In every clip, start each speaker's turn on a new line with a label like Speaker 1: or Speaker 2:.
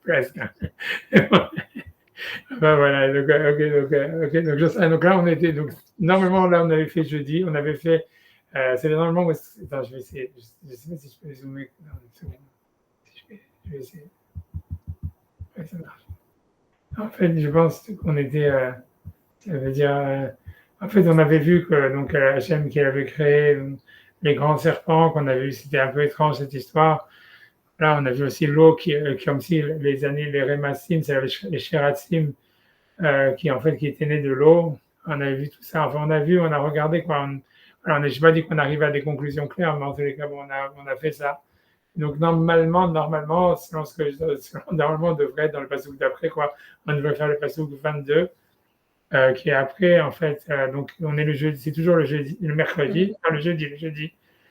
Speaker 1: Presque. Ben voilà, donc là on était, donc normalement là on avait fait jeudi, on avait fait, c'est normalement, attends, je vais essayer, je sais pas si je peux zoomer, non, une seconde, si je vais essayer, ouais, ça marche. En fait, je pense qu'on était, ça veut dire, en fait, on avait vu que donc Hachem qui avait créé les grands serpents, qu'on avait vu, c'était un peu étrange cette histoire. Là, on a vu aussi l'eau qui comme si les années, les Rémassim, c'est les Sheratzim, qui en fait qui était né de l'eau. On a vu tout ça. Enfin, on a regardé quoi. Alors, je n'ai pas dit qu'on arrivait à des conclusions claires, mais en tous les cas, bon, on a fait ça. Donc normalement, selon ce que normalement on devrait être dans le passage d'après quoi, on devrait faire le passage 22, qui est après en fait. Donc on est le jeudi, c'est toujours le jeudi, le mercredi, non, le jeudi.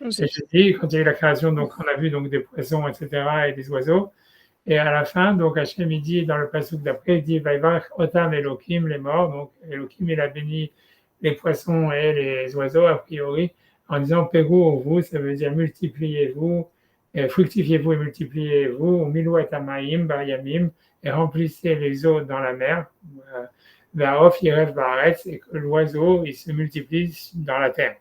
Speaker 1: Le jeudi, quand il y a eu la création, donc on a vu donc des poissons, etc., et des oiseaux. Et à la fin, donc Hachem il dit dans le passouk d'après, il dit Vaïvarech Otam Elohim, les morts. Donc Elohim il a béni les poissons et les oiseaux a priori en disant Pérou vous, ça veut dire multipliez-vous, fructifiez-vous et multipliez-vous, Milou et Amaim, Bayamim, et remplissez les eaux dans la mer. Vaof Yerev Baaretz, et que l'oiseau il se multiplie dans la terre.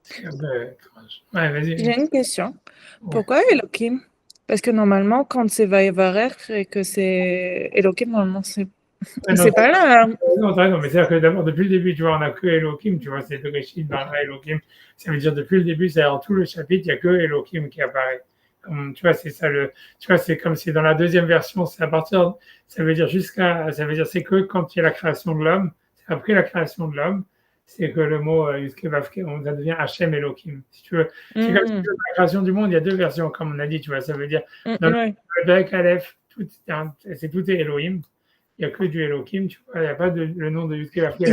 Speaker 1: C'est un peu étrange. Ouais, vas-y.
Speaker 2: J'ai une question.
Speaker 1: Ouais.
Speaker 2: Pourquoi Elohim? Parce que normalement, quand c'est Vaïvarech et que c'est Elohim, normalement, c'est pas là. Hein.
Speaker 1: Non, t'as raison, mais c'est-à-dire que d'abord, depuis le début, tu vois, on n'a que Elohim, tu vois, c'est le Réchid, Bara, Elohim. Ça veut dire depuis le début, c'est dans tout le chapitre, il n'y a que Elohim qui apparaît. Tu vois, c'est ça tu vois, c'est comme si dans la deuxième version, c'est à partir, ça veut dire c'est que quand il y a la création de l'homme, c'est après la création de l'homme, c'est que le mot Yuskevavke, ça devient Hachem Elohim. Si tu veux, c'est comme si dans la création du monde, il y a deux versions, comme on a dit, tu vois, ça veut dire, dans le Berek Aleph, tout est Elohim. Il n'y a que du Elohim, tu vois, il n'y a pas le nom de Yudke Vavke.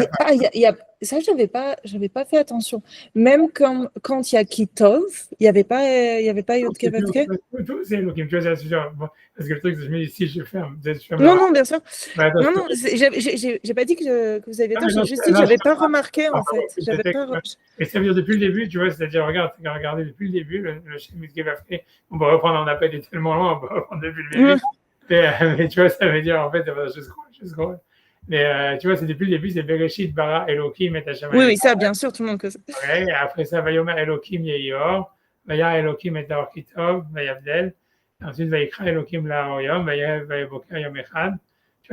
Speaker 2: Ça, j'avais pas fait attention. Même quand il y a Kitov, il n'y avait pas Yudke Vavke.
Speaker 1: Tout, c'est Elohim, tu vois, c'est sûr. Bon, parce que le truc, c'est que je me dis, si je ferme,
Speaker 2: non, bien sûr. Non, j'ai pas dit que vous aviez tort, j'ai juste dit que je n'avais pas remarqué, en fait.
Speaker 1: Et ça veut dire depuis le début, tu vois, c'est-à-dire, regardez depuis le début, le schéma Yudke Vavke, on va reprendre, on n'a pas été tellement loin, on va reprendre depuis le début. Mais tu vois, ça veut dire, en fait, je scroll. Mais tu vois, c'est depuis le début, c'est Bereshit, Bara, Elohim et Hachem.
Speaker 2: Oui, ça, bien sûr, tout le monde connaît.
Speaker 1: Ouais, et après ça, Vayomer Elohim Yehior, Vaya Elohim et Taor Kitov, Vayavdel. Ensuite, Vayikra Elohim Laoriom, Vayaboker Yom Echad. Tu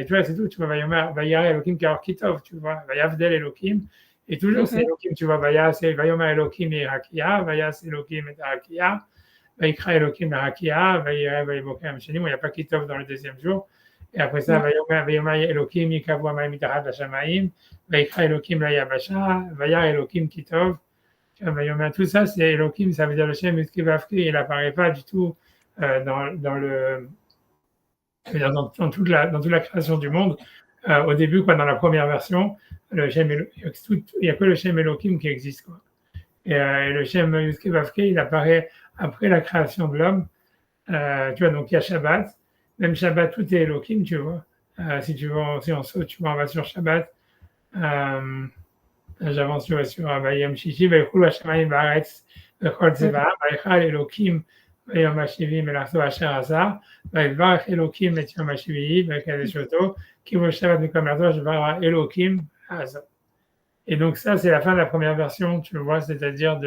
Speaker 1: vois, c'est tout. Tu vois, Vaya Elohim Taor Kitov, tu vois, Vayavdel Elohim. Et toujours, c'est Elohim, tu vois, Vaya, c'est Vayomer Elohim et Hakia, Vaya, c'est Elohim et Hakia. Vaïkra Elohim Hakia, Vaïboker Mshenim, il n'y a pas Kitov dans le deuxième jour. Et après ça, Vayomer Elohim Yikavua Maim Mitachat Lashamaim, Vaïkra Elohim Layabasha, Vaya Elohim Kitov. Vayomer, tout ça, c'est Elohim, ça veut dire le Shem Yuskevavke, il n'apparaît pas du tout dans toute la création du monde. Au début, quoi, dans la première version, il n'y a que le Shem Elohim qui existe, quoi. Et le Shem Yuskevavke, il apparaît après la création de l'homme. Tu vois, donc il y a Shabbat. Même Shabbat, tout est Elohim, tu vois. Si on saute, tu vois, on va sur Shabbat. J'avance, tu vois, sur Bayam Shishi, Vaychul Hashemayim Baaretz, Vechol Tzeva, Vaychal Elohim, Vayom Hashivim, Elachto Asher Asa, Vayvarech Elohim, et Yom Hashivim, Vaykadesh Oto, Kivo Shabbat Mikomerto, Vayvarech Elohim, Asa. Et donc ça, c'est la fin de la première version, tu le vois, c'est-à-dire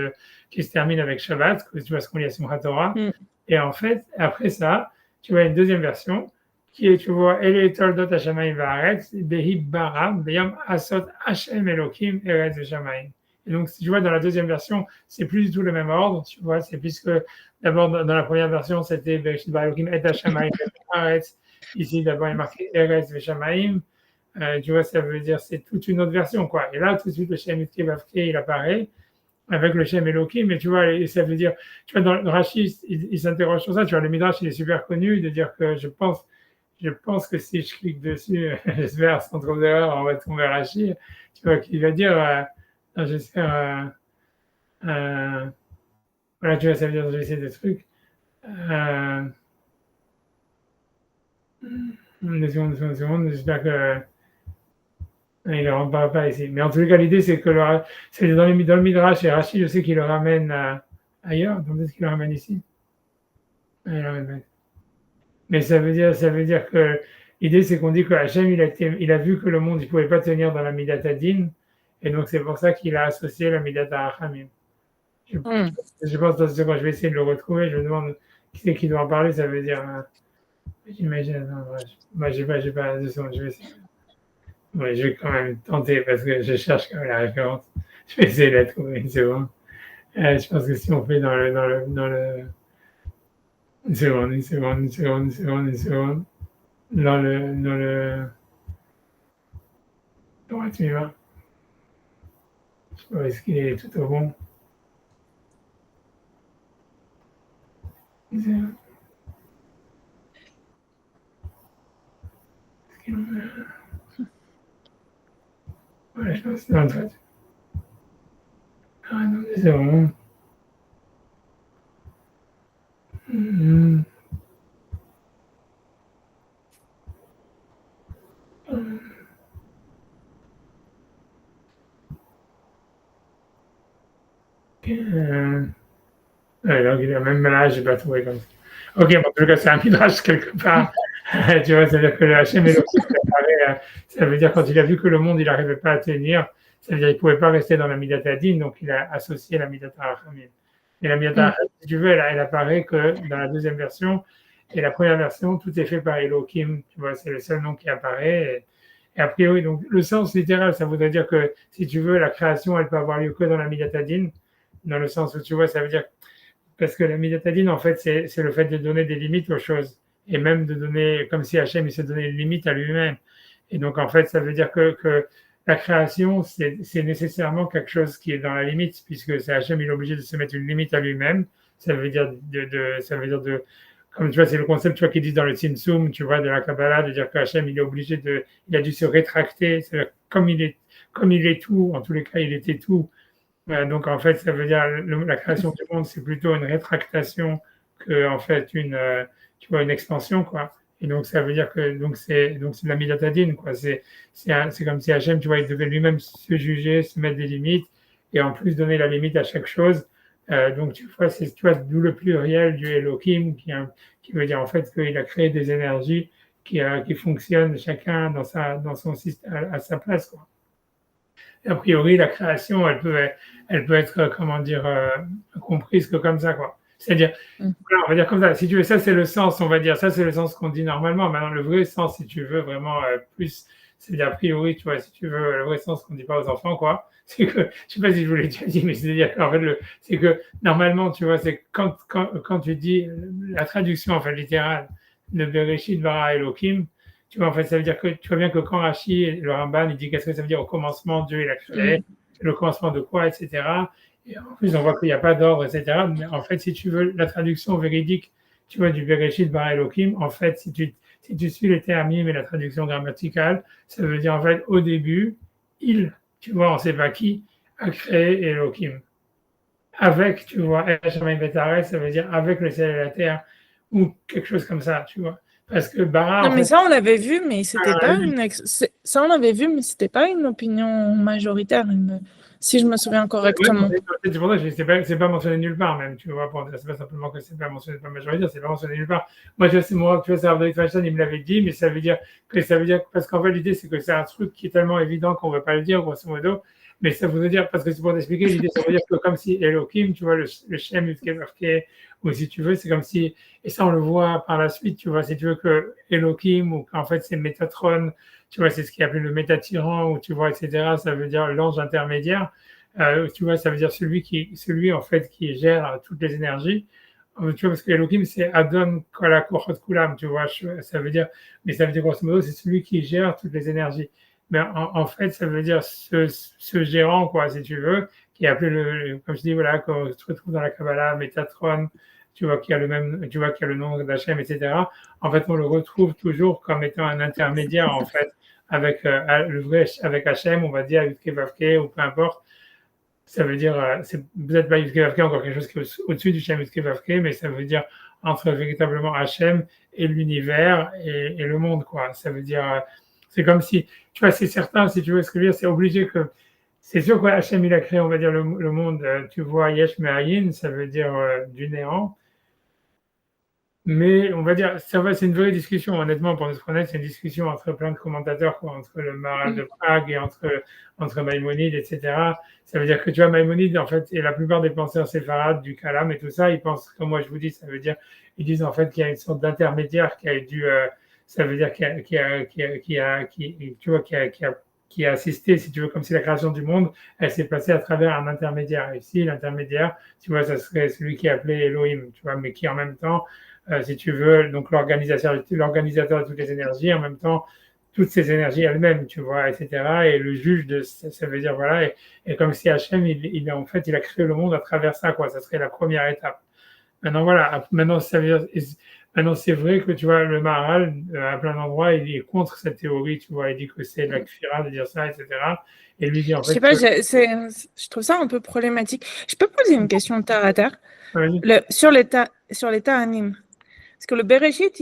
Speaker 1: qui se termine avec Shabbat, tu vois ce qu'on lit à Simchat Torah. Et en fait, après ça, tu vois une deuxième version qui est, tu vois, Ele Toldot Hashemayim Vaaretz, Behi Baram, Beyom Asot Hashem Elohim Eretz Hashemayim. Et donc, si tu vois, dans la deuxième version, c'est plus du tout le même ordre, tu vois, c'est puisque d'abord, dans la première version, c'était Bereshit Bara Elohim Et Hashemayim Vaaretz. Ici, d'abord, il est marqué Eretz Hashemayim. Tu vois, ça veut dire c'est toute une autre version, quoi. Et là, tout de suite, le Shem Yuskevavke, il apparaît avec le Shem Elohim, mais tu vois, et ça veut dire, tu vois, dans le Rashi, il s'interroge sur ça, tu vois, le Midrash, il est super connu, de dire que je pense que si je clique dessus, j'espère, sans trop d'erreur, on va tomber à Rashi, tu vois, qu'il va dire, j'espère, voilà, tu vois, ça veut dire, je vais essayer des trucs, une seconde, j'espère que, il ne rentre pas ici. Mais en tout cas, l'idée, c'est que c'est dans le Midrash, et Rashi, je sais qu'il le ramène ailleurs. Donc, est-ce qu'il le ramène ici? Mais ça veut dire que l'idée, c'est qu'on dit que Hachem, il a vu que le monde, il ne pouvait pas tenir dans la Midat Adin, et donc c'est pour ça qu'il a associé la Midat Rachamim.
Speaker 2: Hmm.
Speaker 1: Je pense que quand je vais essayer de le retrouver, je me demande qui c'est qui doit en parler, ça veut dire. J'imagine, non, moi, j'ai pas, 2 secondes, je vais essayer. Ouais, je vais quand même tenter parce que je cherche quand même la référence. Je vais essayer de la trouver, c'est bon. Je pense que si on fait une seconde, une seconde, une seconde, une seconde, une seconde, dans le Tmiva, je sais pas où est-ce qu'il est tout au bon. Est-ce qu'il ouais, je pense que c'est dans le fait. Ah non, c'est bon. Hum, hum, ouais, donc, même là, j'ai pas trouvé comme ça. Ok, bon, en tout cas, c'est un midrash quelque part. Tu vois, c'est-à-dire que le Hachem Elohim préparé, ça veut dire quand il a vu que le monde, il n'arrivait pas à tenir, ça veut dire qu'il ne pouvait pas rester dans la Midat Adin, donc il a associé la Midat Rachamim. Et la Midat Rachamim, si tu veux, elle apparaît que dans la deuxième version, et la première version, tout est fait par Elohim, tu vois, c'est le seul nom qui apparaît. Et a priori, donc, le sens littéral, ça voudrait dire que, si tu veux, la création, elle peut avoir lieu que dans la Midat Adin, dans le sens où, tu vois, ça veut dire parce que la médiatadine, en fait, c'est le fait de donner des limites aux choses. Et même de donner, comme si Hachem, il se donnait une limite à lui-même. Et donc, en fait, ça veut dire que la création, c'est nécessairement quelque chose qui est dans la limite, puisque c'est Hachem, il est obligé de se mettre une limite à lui-même. Ça veut dire ça veut dire comme tu vois, c'est le concept, tu vois, qu'ils disent dans le Tzimtzum, tu vois, de la Kabbalah, de dire qu'Hachem, il est obligé il a dû se rétracter. Comme il est tout, en tous les cas, il était tout. Donc en fait, ça veut dire la création du monde, c'est plutôt une rétractation que en fait tu vois, une expansion quoi. Et donc ça veut dire que donc c'est de la midatadine quoi. C'est comme si Hachem, tu vois, il devait lui-même se juger, se mettre des limites et en plus donner la limite à chaque chose. Donc tu vois, tu vois d'où le pluriel du Elohim qui veut dire en fait qu'il a créé des énergies qui fonctionnent chacun dans son système à sa place quoi. Et a priori, la création, elle peut être, comment dire, comprise que comme ça, quoi. C'est-à-dire, voilà, on va dire comme ça. Si tu veux, ça c'est le sens, on va dire, ça c'est le sens qu'on dit normalement. Maintenant, le vrai sens, si tu veux vraiment plus, c'est a priori, tu vois, si tu veux, le vrai sens qu'on ne dit pas aux enfants, quoi. C'est que, je sais pas si je vous l'ai déjà dit, mais c'est-à-dire qu'en fait, c'est que normalement, tu vois, c'est quand tu dis la traduction, en fait, littérale de Bereshit bara Elohim, tu vois, en fait, ça veut dire que tu vois bien que quand Rashi, le Ramban, il dit qu'est-ce que ça veut dire au commencement, Dieu il a créé, le commencement de quoi, etc. Et en plus, on voit qu'il n'y a pas d'ordre, etc. Mais en fait, si tu veux la traduction véridique, tu vois, du Bereshit bara Elohim, en fait, si tu suis les termes et la traduction grammaticale, ça veut dire en fait au début, il, tu vois, on ne sait pas qui, a créé Elohim. Avec, tu vois, ça veut dire avec le ciel et la terre, ou quelque chose comme ça, tu vois. Parce que bara,
Speaker 2: Non,
Speaker 1: en
Speaker 2: mais
Speaker 1: fait,
Speaker 2: ça, on l'avait vu, mais c'était pas ça, on l'avait vu, mais c'était pas une opinion majoritaire, si je me souviens
Speaker 1: ouais,
Speaker 2: correctement.
Speaker 1: c'est pour ça que c'est pas mentionné nulle part, même, tu vois. C'est pas simplement que c'est pas mentionné par majoritaire, c'est pas mentionné nulle part. Moi, tu vois, c'est Abdel Feinstein, il me l'avait dit, mais ça veut dire, parce qu'en fait, l'idée, c'est que c'est un truc qui est tellement évident qu'on ne veut pas le dire, grosso modo. Mais ça voudrait dire, parce que c'est pour t'expliquer, l'idée, ça veut dire que comme si Elohim, tu vois, le Shem, Yudke, ou si tu veux, c'est comme si, et ça, on le voit par la suite, tu vois, si tu veux que Elohim, ou qu'en fait, c'est Métatron, tu vois, c'est ce qui est appelé le métatyran, ou tu vois, etc., ça veut dire l'ange intermédiaire. Tu vois, ça veut dire celui en fait qui gère toutes les énergies. Tu vois, parce que Elohim, c'est Adon Kol Kochot Kulam, tu vois, ça veut dire, mais ça veut dire grosso modo, c'est celui qui gère toutes les énergies. Mais en fait, ça veut dire ce gérant, quoi, si tu veux, qui est appelé comme je dis, voilà, qu'on se retrouve dans la Kabbalah, Métatron, tu vois, qui a le même, tu vois, qui a le nom d'Hachem, etc. En fait, on le retrouve toujours comme étant un intermédiaire, en fait, avec le vrai, avec Hachem, on va dire, avec Kevavke, ou peu importe. Ça veut dire, c'est peut-être pas Yudke Vavke, encore quelque chose qui est au-dessus du Shem Yudke Vavke, mais ça veut dire entre véritablement Hachem et l'univers et le monde, quoi. Ça veut dire, c'est comme si, tu vois, c'est certain, si tu veux ce que je veux dire, c'est obligé que, c'est sûr que Hachem, il a créé, on va dire, le monde, tu vois, Yesh Me'ayin, ça veut dire du néant. Mais on va dire, ça va, c'est une vraie discussion. Honnêtement, pour être honnête, c'est une discussion entre plein de commentateurs, quoi, entre le Maharal de Prague et entre Maïmonide, etc. Ça veut dire que tu vois, Maïmonide, en fait, et la plupart des penseurs séfarades, du Kalam et tout ça, ils pensent, comme moi je vous dis, ça veut dire, ils disent en fait qu'il y a une sorte d'intermédiaire qui a dû, ça veut dire tu vois, qui a assisté, si tu veux, comme si la création du monde, elle s'est passée à travers un intermédiaire. Et si l'intermédiaire, tu vois, ça serait celui qui est appelé Elohim, tu vois, mais qui en même temps, si tu veux, donc l'organisateur de toutes les énergies, en même temps, toutes ces énergies elles-mêmes, tu vois, etc. Et le juge de ça veut dire, voilà, et comme si Hachem, en fait, il a créé le monde à travers ça, quoi. Ça serait la première étape. Maintenant, voilà, maintenant, ça veut dire, maintenant, c'est vrai que, tu vois, le Maharal, à plein d'endroits, il est contre cette théorie, tu vois, il dit que c'est de la kfira de dire ça, etc. Et lui dit, en
Speaker 2: Je sais
Speaker 1: fait,
Speaker 2: pas,
Speaker 1: que,
Speaker 2: je trouve ça un peu problématique. Je peux poser une question terre à terre
Speaker 1: vas-y.
Speaker 2: sur l'état anime. Parce que le Bereshit,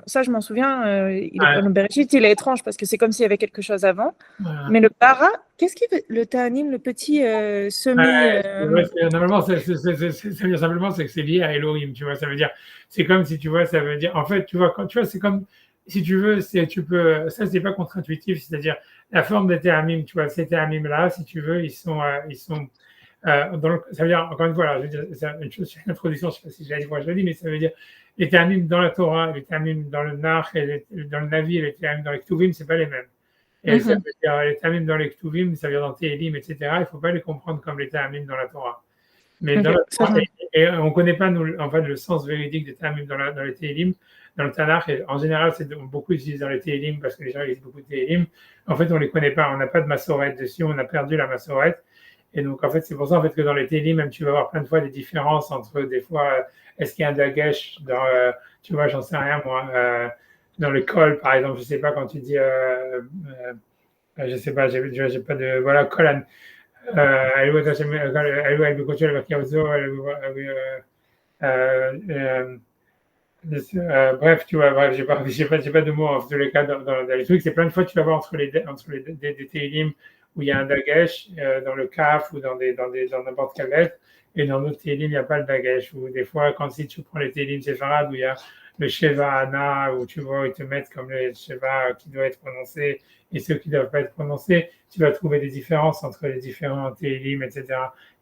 Speaker 2: ça je m'en souviens, le Bereshit, il est étrange parce que c'est comme s'il y avait quelque chose avant.
Speaker 1: Voilà.
Speaker 2: Mais le bara, qu'est-ce qu'il fait le Ta'anim, le petit semi.
Speaker 1: Normalement, ça veut dire simplement c'est que c'est lié à Elohim, tu vois. Ça veut dire, c'est comme si tu vois, ça veut dire, en fait, tu vois, quand tu vois, c'est comme, si tu veux, tu peux, ça c'est pas contre-intuitif, c'est-à-dire la forme des théramim, tu vois, ces théramim-là, si tu veux, ça veut dire, encore une fois, alors, je veux dire, c'est une chose, c'est une introduction, je sais pas si je l'ai dit, moi je l'ai dit, mais ça veut dire, les théramim dans la Torah, les théramim dans le Nach, dans le Navi, et les théramim dans les Ktuvim, c'est pas les mêmes. Et ça veut dire les tamim dans les Ktuvim, ça veut dire dans Télim, etc. Il ne faut pas les comprendre comme les tamim dans la Torah. Mais dans
Speaker 2: Ok,
Speaker 1: la
Speaker 2: ça,
Speaker 1: Torah, et on ne connaît pas nous, en fait, le sens véridique des tamim dans les Télim, dans le Tanakh. Et en général, c'est beaucoup utilisé dans les Télim parce que les gens lisent beaucoup de Télim. En fait, on ne les connaît pas. On n'a pas de Massoret dessus. On a perdu la Massoret. Et donc, en fait, c'est pour ça en fait, que dans les Télim, même tu vas avoir plein de fois des différences entre des fois, est-ce qu'il y a un Dagesh dans, tu vois, j'en sais rien moi, dans le col, par exemple, je ne sais pas quand tu dis. Je sais pas, j'ai pas de. Voilà, Colan. Bref, tu vois, bref, j'ai pas de mots en tous les cas dans les trucs. C'est plein de fois, tu vas voir entre des télim où il y a un dagesh dans le kaf ou dans n'importe quelle lettre, et dans d'autres télim, il n'y a pas le dagesh. Ou des fois, quand si tu prends les télim séfarades où il y a le sheva ana, où tu vois, ils te mettent comme le sheva qui doit être prononcé et ceux qui ne doivent pas être prononcés, tu vas trouver des différences entre les différents télim, etc.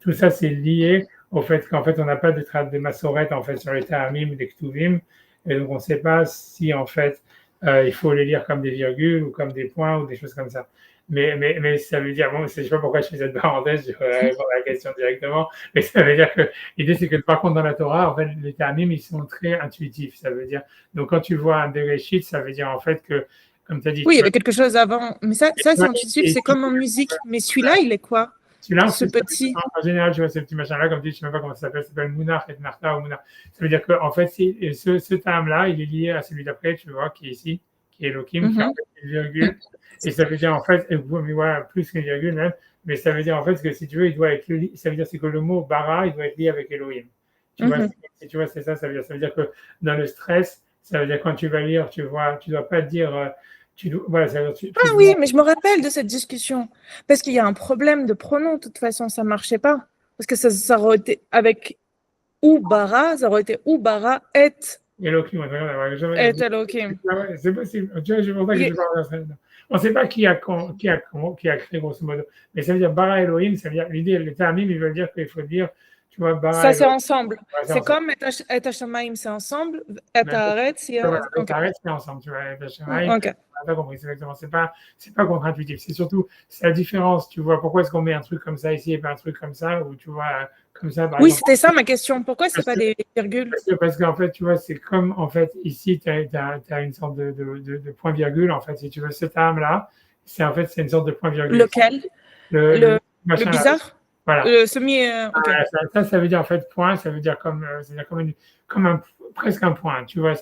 Speaker 1: Tout ça, c'est lié au fait qu'en fait, on n'a pas de massorette en fait sur les ta'amim, des ktuvim, et donc on ne sait pas si en fait il faut les lire comme des virgules ou comme des points ou des choses comme ça. Mais ça veut dire, bon, je ne sais pas pourquoi je fais cette parenthèse, je vais répondre à la question directement, mais ça veut dire que l'idée c'est que par contre dans la Torah, en fait, les ta'amim ils sont très intuitifs, ça veut dire, donc quand tu vois un Bereshit, ça veut dire en fait que, comme tu as dit,
Speaker 2: oui, il
Speaker 1: tu
Speaker 2: y
Speaker 1: vois,
Speaker 2: avait quelque chose avant. Mais ça c'est intuitif, c'est comme en musique. Mais celui-là, il est quoi?
Speaker 1: celui-là,
Speaker 2: Ce petit.
Speaker 1: en général, tu vois, ce petit machin-là, comme tu dis, je ne sais même pas comment ça s'appelle Mounach et Narta ou Mounach. Ça veut dire qu'en fait, ce terme-là, il est lié à celui d'après, tu vois, qui est ici, qui est Elohim, qui est en fait une virgule. Et ça veut dire, en fait, mais voilà, plus qu'une virgule même, mais ça veut dire, en fait, que si tu veux, il doit être ça veut dire c'est que le mot bara, il doit être lié avec Elohim. Tu vois, si tu vois, c'est ça, ça veut dire que dans le stress, ça veut dire quand tu vas lire, tu vois, tu ne dois pas dire, voilà, ça veut dire,
Speaker 2: Ah oui, mais je me rappelle de cette discussion. Parce qu'il y a un problème de pronom, de toute façon, ça ne marchait pas. Parce que ça aurait été avec ou bara, ça aurait été ou bara
Speaker 1: Elohim,
Speaker 2: et Elohim.
Speaker 1: c'est possible. Tu vois, c'est pour ça que je parle. On ne sait pas qui a créé grosso modo. Mais ça veut dire bara Elohim, ça veut dire l'idée, les termes, ils veulent dire qu'il faut dire, tu vois, bara
Speaker 2: Ça, c'est
Speaker 1: Elohim.
Speaker 2: ensemble.
Speaker 1: Ouais,
Speaker 2: C'est comme Et Hashamaim, c'est ensemble. Et Haaretz, c'est
Speaker 1: voilà,
Speaker 2: ok.
Speaker 1: c'est ensemble, tu vois, et Shamaï,
Speaker 2: Ok.
Speaker 1: on n'a pas compris, c'est exactement. C'est pas contre-intuitif. C'est surtout, c'est la différence, tu vois, pourquoi est-ce qu'on met un truc comme ça ici et pas un truc comme ça, ou tu vois, comme ça, par
Speaker 2: Oui,
Speaker 1: exemple.
Speaker 2: c'était ça ma question. Pourquoi c'est pas des virgules?
Speaker 1: Parce qu'en fait, tu vois, c'est comme, en fait, ici, tu as une sorte de point-virgule, en fait, si tu veux, cette arme-là, c'est une sorte de point-virgule.
Speaker 2: Lequel?
Speaker 1: Le
Speaker 2: Le
Speaker 1: machin-là,
Speaker 2: bizarre?
Speaker 1: voilà.
Speaker 2: Le semi. Ok.
Speaker 1: Ça veut dire, en fait, point, ça veut dire presque un point, tu vois.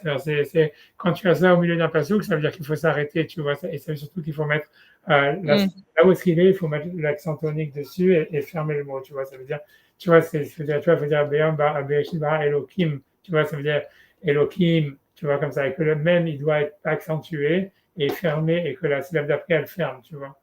Speaker 1: Quand tu as ça au milieu d'un pasouk, ça veut dire qu'il faut s'arrêter, tu vois, et ça veut surtout qu'il faut mettre, là où est-ce qu'il est, il faut mettre l'accent tonique dessus et fermer le mot, tu vois, ça veut dire, tu vois, tu vois, il faut dire Be'am, Be'eshit, Bara, Elohim, tu vois, ça veut dire Elohim, tu vois, comme ça, et que le même, il doit être accentué et fermé, et que la syllabe d'après, elle ferme, tu vois.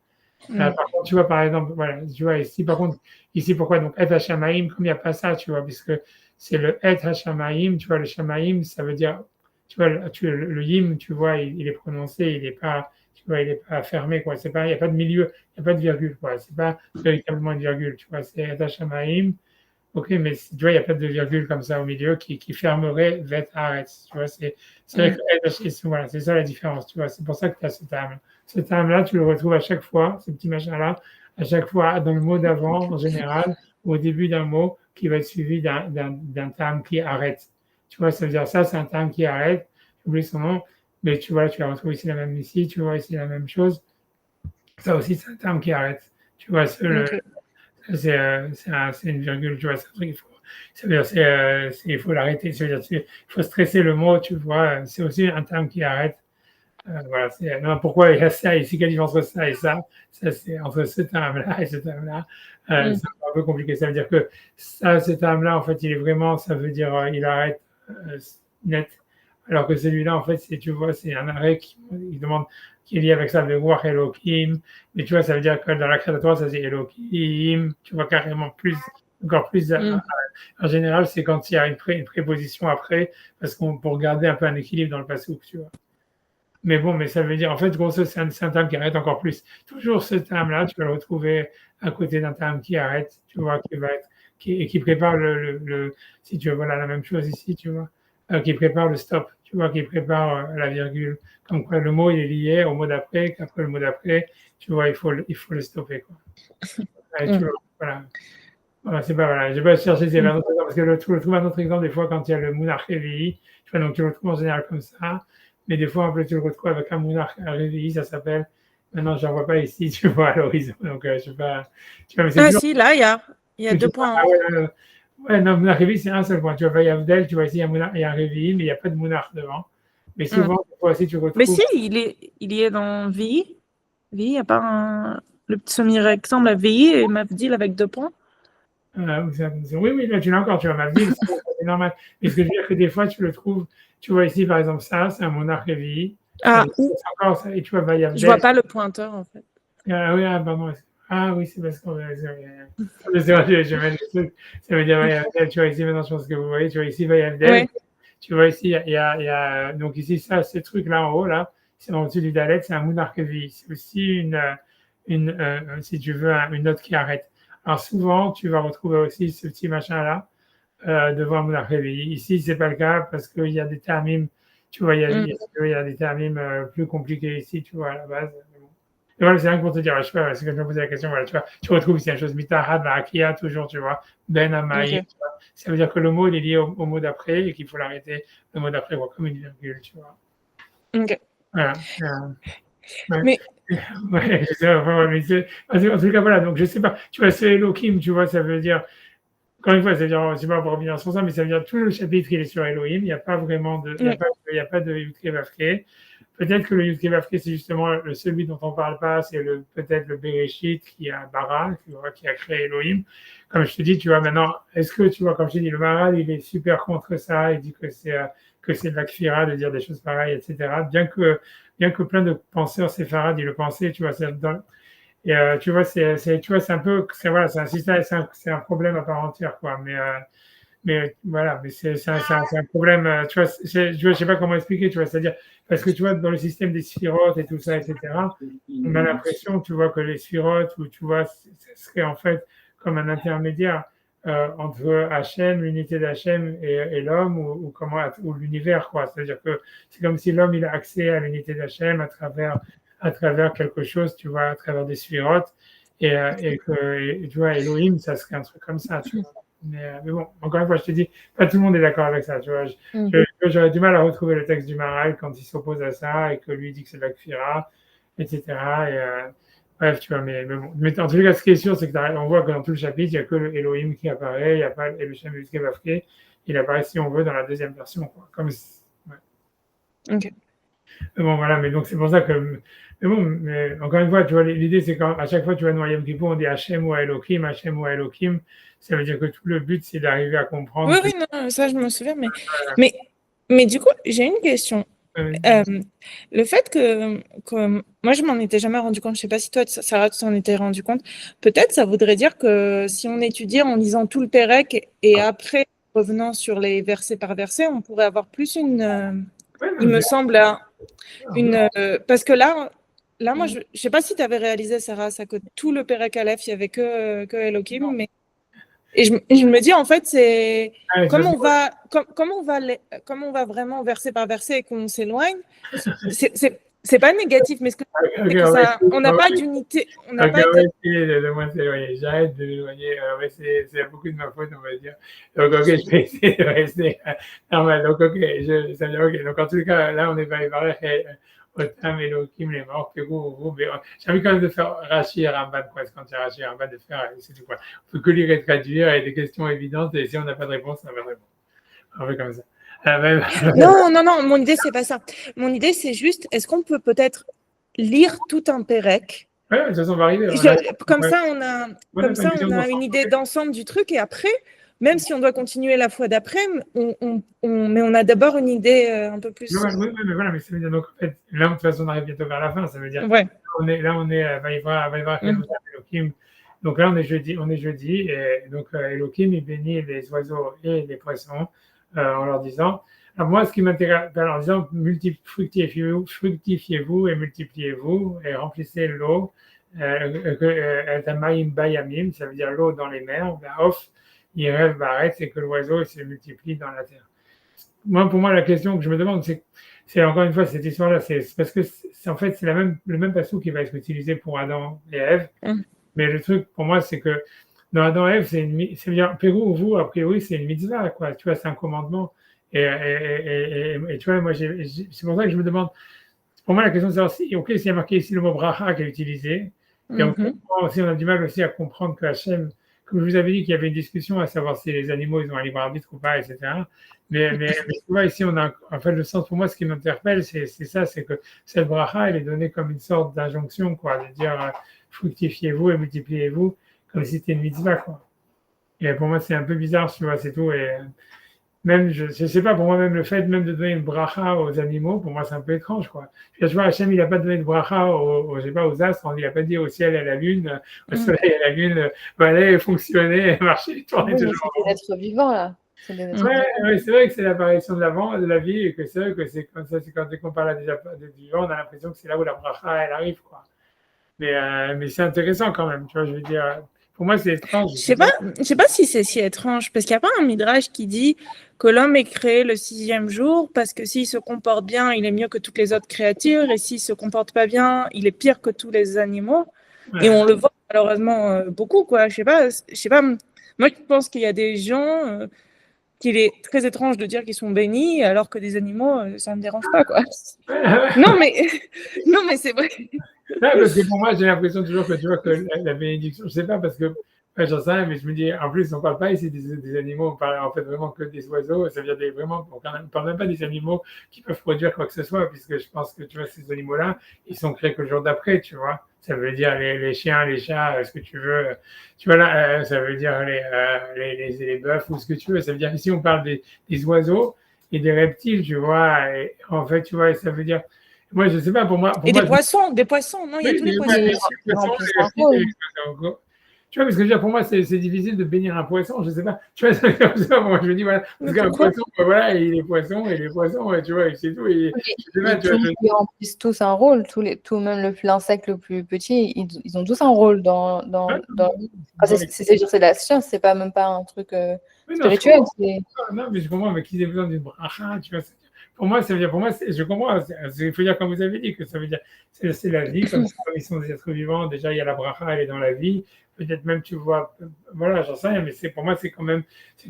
Speaker 1: Par contre, tu vois, par exemple, voilà, tu vois, ici, par contre, ici, pourquoi donc Et Hashamaïm, comme il n'y a pas ça, tu vois, puisque c'est le Et Hashamaïm, tu vois, le Shamaïm, ça veut dire, tu vois, le Yim, tu vois, il est prononcé, il n'est pas, tu vois, il n'est pas fermé, quoi. C'est pas, il n'y a pas de milieu, il n'y a pas de virgule, quoi. C'est pas véritablement une virgule, tu vois, c'est Et Hashamaïm. Ok, mais tu vois, il n'y a pas de virgule comme ça au milieu qui fermerait Vet Haaretz. Tu vois, c'est vrai que voilà, c'est ça la différence. Tu vois, c'est pour ça que tu as ce terme. Ce terme-là, tu le retrouves à chaque fois, ce petit machin-là, à chaque fois dans le mot d'avant, en général, ou au début d'un mot qui va être suivi d'un terme qui arrête. Tu vois, ça veut dire ça, c'est un terme qui arrête. J'oublie son nom, mais tu vois, tu la retrouves ici la même ici, tu vois ici la même chose. Ça aussi, c'est un terme qui arrête. Tu vois,
Speaker 2: Ok.
Speaker 1: c'est une virgule, tu vois, c'est un truc, ça veut dire, il faut l'arrêter, ça veut dire, il faut stresser le mot, tu vois, c'est aussi un terme qui arrête. Voilà, non, pourquoi il y a ça ici, quelle différence entre ça et ça c'est entre ce terme-là et ce terme-là, c'est un peu compliqué, ça veut dire que ça, ce terme-là, en fait, il est vraiment, ça veut dire, il arrête net, alors que celui-là, en fait, tu vois, c'est un arrêt qui demande, qui est lié avec ça, de voir Elohim, mais tu vois, ça veut dire que dans la créature, ça c'est Elohim, tu vois, carrément plus, encore plus. En général, c'est quand il y a une préposition après, parce qu'on pour garder un peu un équilibre dans le passouk, tu vois. Mais bon, mais ça veut dire, en fait, grosso, c'est un terme qui arrête encore plus. Toujours ce terme-là, tu vas le retrouver à côté d'un terme qui arrête, tu vois, qui va être, et qui prépare si tu veux, voilà, la même chose ici, tu vois, qui prépare le stop, tu vois, qui prépare la virgule. Comme quoi, le mot, il est lié au mot d'après, qu'après le mot d'après, tu vois, il faut le stopper, quoi. Et tu vois, voilà. Voilà, c'est pas, voilà, j'ai pas cherché ces exemples, parce que je trouve un autre exemple, des fois, quand il y a le Mounach Réveillé, tu vois, donc tu le retrouves en général comme ça, mais des fois, un peu, tu le retrouves avec un Mounach Réveillé, ça s'appelle, maintenant, j'en vois pas ici, tu vois, à l'horizon, donc je sais pas, tu vois, mais c'est
Speaker 2: Ah
Speaker 1: toujours,
Speaker 2: si, là, il y a deux points.
Speaker 1: ah ouais, non, Mounach Réveillé, c'est un seul point, tu vois, il y a Abdel, tu vois, ici, il y a un Réveillé, mais il n'y a pas de Mounach devant, mais souvent, des fois aussi, tu
Speaker 2: Mais
Speaker 1: retrouves,
Speaker 2: si, il y est dans VI. VI, il n'y a pas le petit semi-rectangle à VI et Mavdil avec deux points.
Speaker 1: oui, oui, là, tu l'as encore, tu vois, Mavdil, c'est normal, mais ce que je veux dire, que des fois, tu le trouves, tu vois, ici, par exemple, ça, c'est un Mounach Réveillé, ça
Speaker 2: Ah,
Speaker 1: veut dire, c'est encore ça, et tu vois,
Speaker 2: je vois
Speaker 1: Vayavdel.
Speaker 2: pas le pointeur en fait.
Speaker 1: Ah oui, ah, pardon. Ah oui, c'est parce qu'on c'est vrai, je mets le truc. Ça veut dire Vayavdel, tu vois, ici, maintenant, je pense que vous voyez, tu vois, ici, Vayavdel.
Speaker 2: Ouais.
Speaker 1: Tu vois, ici, donc ici, ça, ce truc-là en haut, là, c'est en dessus du Dalet, c'est un Mounarkevi. C'est aussi si tu veux, une note qui arrête. Alors souvent, tu vas retrouver aussi ce petit machin-là devant un Mounarkevi. Ici, c'est pas le cas parce qu'il y a des termimes, tu vois, il y a des termimes plus compliqués ici, tu vois, à la base. Et voilà, c'est rien que pour te dire, je sais pas, c'est que je me posais la question, voilà, tu vois, tu retrouves ici la chose, mitahad, barakia, toujours, tu vois, ben amaï,
Speaker 2: Ok.
Speaker 1: tu vois. Ça veut dire que le mot, il est lié au mot d'après et qu'il faut l'arrêter, le mot d'après, comme une virgule, tu vois.
Speaker 2: Ok.
Speaker 1: Voilà. Ouais.
Speaker 2: Mais
Speaker 1: Ouais, je sais, enfin, ouais, mais en tout cas, voilà, donc je sais pas, tu vois, c'est Elohim, tu vois, ça veut dire, encore une fois, ça veut dire, je sais pas pour revenir sur ça, mais ça veut dire tout le chapitre, il est sur Elohim, il n'y a pas vraiment de, il y a pas de Yudke Vavke. Peut-être que le Yudke Vavke, c'est justement celui dont on parle pas, c'est peut-être le Bereshit qui a Bara, qui a créé Elohim. Comme je te dis, tu vois, maintenant, est-ce que, tu vois, comme je te dis, le Maral, il est super contre ça, il dit que c'est de la kfira de dire des choses pareilles, etc. Bien que plein de penseurs séfarades, ils le pensaient, tu vois, et tu vois, tu vois, c'est un peu, voilà, c'est un système, c'est un problème à part entière, quoi. Mais voilà, mais c'est un problème, tu vois, je sais pas comment expliquer, tu vois, c'est-à-dire, parce que tu vois, dans le système des sphirotes et tout ça, etc., on a l'impression, tu vois, que les sphirotes, ou tu vois, ce serait en fait comme un intermédiaire entre Hachem, l'unité d'Hachem et l'homme, ou l'univers, quoi. C'est-à-dire que c'est comme si l'homme, il a accès à l'unité d'Hachem à travers quelque chose, tu vois, à travers des sphirotes, et tu vois, Elohim, ça serait un truc comme ça, tu vois. Mais bon, encore une fois, je te dis, pas tout le monde est d'accord avec ça, tu vois. J'aurais du mal à retrouver le texte du Maral quand il s'oppose à ça et que lui dit que c'est de la kfira, etc. Bref, tu vois, bon. Mais en tout cas, ce qui est sûr, c'est qu'on voit que dans tout le chapitre, il n'y a que le Elohim qui apparaît, il n'y a pas Elohim Vavke. Il apparaît, si on veut, dans la deuxième version, quoi. Ouais.
Speaker 2: ok.
Speaker 1: Mais bon, voilà, mais donc c'est pour ça que. Mais bon, mais encore une fois, tu vois, l'idée, c'est qu'à chaque fois, tu vois, dans Yom Kippur, on dit Hachem ou Elohim, Hachem ou Elohim. Ça veut dire que tout le but, c'est d'arriver à comprendre
Speaker 2: Oui,
Speaker 1: que.
Speaker 2: oui, non, ça je me souviens, mais du coup, j'ai une question. Le fait que moi, je m'en étais jamais rendu compte, je sais pas si toi, Sarah, tu t'en étais rendu compte, peut-être ça voudrait dire que si on étudiait en lisant tout le Pérec et après revenant sur les versets par verset, on pourrait avoir plus il me semble, parce que là, moi, je sais pas si tu avais réalisé, Sarah, ça, que tout le Pérec Aleph, il y avait que Elohim, mais et je me dis, en fait, c'est comme on va vraiment verset par verset et qu'on s'éloigne, c'est pas négatif, mais ce que c'est que ça, on n'a pas d'unité, on n'a pas
Speaker 1: on va essayer de moins s'éloigner. J'arrête de m'éloigner. C'est beaucoup de ma faute, on va dire. Donc, ok, je vais essayer de rester normal. Donc, ok, ça veut dire, ok. Donc, en tout cas, là, on est pas épargné. Otam, Elohim, les morts, Pérou, mais j'ai envie quand même de faire Rashi et Ramban, quoi. Quand il y a Rashi et Ramban, de faire, c'est tout, quoi. On peut que lire et traduire, et des questions évidentes, et si on n'a pas de réponse, on n'a pas de réponse. On fait comme ça.
Speaker 2: Non, mon idée, c'est pas ça. Mon idée, c'est juste, est-ce qu'on peut peut-être lire tout un Pérec?
Speaker 1: Ouais, de toute façon, on va arriver.
Speaker 2: Comme ça, on a une idée d'ensemble du truc, et après, même si on doit continuer la fois d'après, mais on a d'abord une idée un peu plus.
Speaker 1: Oui, mais voilà, mais ça veut dire, donc, en fait, là, de toute façon, on arrive bientôt vers la fin, ça veut dire,
Speaker 2: Ouais.
Speaker 1: on est, Elohim. Donc là, on est jeudi, et donc Elohim, il bénit les oiseaux et les poissons en leur disant, alors moi, ce qui m'intéresse, en leur disant, fructifiez-vous et multipliez-vous et remplissez l'eau, Tamaim bayamim, ça veut dire l'eau dans les mers, off, il rêve baret, c'est que l'oiseau se multiplie dans la terre. Pour moi, la question que je me demande, c'est encore une fois cette histoire-là, c'est parce que en fait, c'est le même passage qui va être utilisé pour Adam et Ève. Mais le truc, pour moi, c'est que dans Adam et Ève, c'est bien, Pérou, vous, a priori, c'est une mitzvah, quoi. Tu vois, c'est un commandement. Et tu vois, moi, c'est pour ça que je me demande, pour moi, la question, c'est aussi, ok, s'il y a marqué ici le mot bracha qui est utilisé, et on a du mal aussi à comprendre que Hachem, comme je vous avais dit qu'il y avait une discussion à savoir si les animaux, ils ont un libre arbitre ou pas, etc. Mais tu vois, ici, on a, en fait, le sens, pour moi, ce qui m'interpelle, c'est ça, c'est que cette bracha, elle est donnée comme une sorte d'injonction, quoi, de dire, fructifiez-vous et multipliez-vous, comme si c'était une mitzvah, quoi. Et pour moi, c'est un peu bizarre, tu vois, c'est tout. Et même, je sais pas, pour moi, même le fait même de donner une bracha aux animaux, pour moi, c'est un peu étrange, quoi. Tu vois, Hachem, il n'a pas donné de bracha je sais pas, aux astres, il n'a pas dit au ciel et à la lune, au soleil et à la lune, allez, fonctionner, marcher, tourner toujours.
Speaker 3: C'est des êtres vivants, là.
Speaker 1: Ouais, c'est vrai que c'est l'apparition de la vie, et que c'est vrai que c'est comme ça, c'est quand on parle des vivants, on a l'impression que c'est là où la bracha, elle arrive, quoi. Mais c'est intéressant quand même, tu vois, je veux dire, pour moi, c'est étrange.
Speaker 2: Je sais pas si c'est si étrange, parce qu'il n'y a pas un midrash qui dit que l'homme est créé le 6e jour, parce que s'il se comporte bien, il est mieux que toutes les autres créatures, et s'il se comporte pas bien, il est pire que tous les animaux. Ouais. Et on le voit malheureusement beaucoup, quoi. Je sais pas. Moi, je pense qu'il y a des gens qu'il est très étrange de dire qu'ils sont bénis, alors que des animaux, ça ne me dérange pas, quoi. non, mais c'est vrai.
Speaker 1: Non, parce que pour moi, j'ai l'impression toujours que tu vois que la bénédiction, je sais pas, parce que j'en sais rien, mais je me dis, en plus, on parle pas ici des animaux, on parle en fait vraiment que des oiseaux, ça veut dire on parle même pas des animaux qui peuvent produire quoi que ce soit, puisque je pense que tu vois, ces animaux-là, ils sont créés que le jour d'après, tu vois. Ça veut dire les chiens, les chats, ce que tu veux. Tu vois là, ça veut dire les bœufs ou ce que tu veux. Ça veut dire ici, on parle des oiseaux et des reptiles, tu vois. Et en fait, tu vois, ça veut dire. Moi, je sais pas, pour moi.
Speaker 2: Et des poissons, non, il y a tous les poissons.
Speaker 1: Tu vois, parce que pour moi, c'est difficile de bénir un poisson, je sais pas. Tu vois, c'est comme ça, moi, je me dis, voilà, parce qu'un poisson, voilà, et les poissons, ouais, tu vois, c'est tout. Et,
Speaker 3: ils remplissent tous un rôle, même l'insecte le plus petit, ils ont tous un rôle dans c'est la science, c'est pas même pas un truc spirituel.
Speaker 1: Non, mais je comprends, mais qu'ils aient besoin d'une bracha, tu vois. Pour moi, ça veut dire, je comprends, il faut dire comme vous avez dit, que ça veut dire, c'est la vie, comme ils sont des êtres vivants, déjà il y a la bracha, elle est dans la vie, peut-être même tu vois, voilà, j'en sais rien, mais pour moi, c'est quand même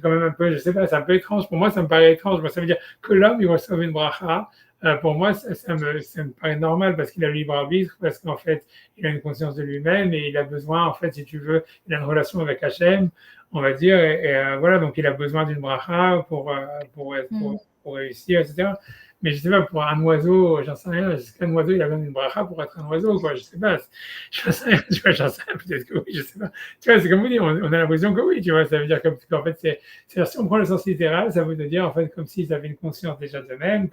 Speaker 1: un peu, je sais pas, c'est un peu étrange, pour moi, ça me paraît étrange, moi, ça veut dire que l'homme, il reçoit une bracha, pour moi, ça me paraît normal, parce qu'il a le libre arbitre, parce qu'en fait, il a une conscience de lui-même, et il a besoin, en fait, si tu veux, il a une relation avec Hachem, on va dire, et voilà, donc il a besoin d'une bracha pour réussir, etc. Mais je sais pas, pour un oiseau, j'en sais rien, est-ce qu'un oiseau, il a besoin d'une bracha pour être un oiseau, quoi, je sais pas, j'en sais rien, tu vois, peut-être que oui, je sais pas. Tu vois, c'est comme vous dites, on a l'impression que oui, tu vois, ça veut dire qu'en fait, si on prend le sens littéral, ça veut dire, en fait, comme s'ils avaient une conscience déjà d'eux-mêmes,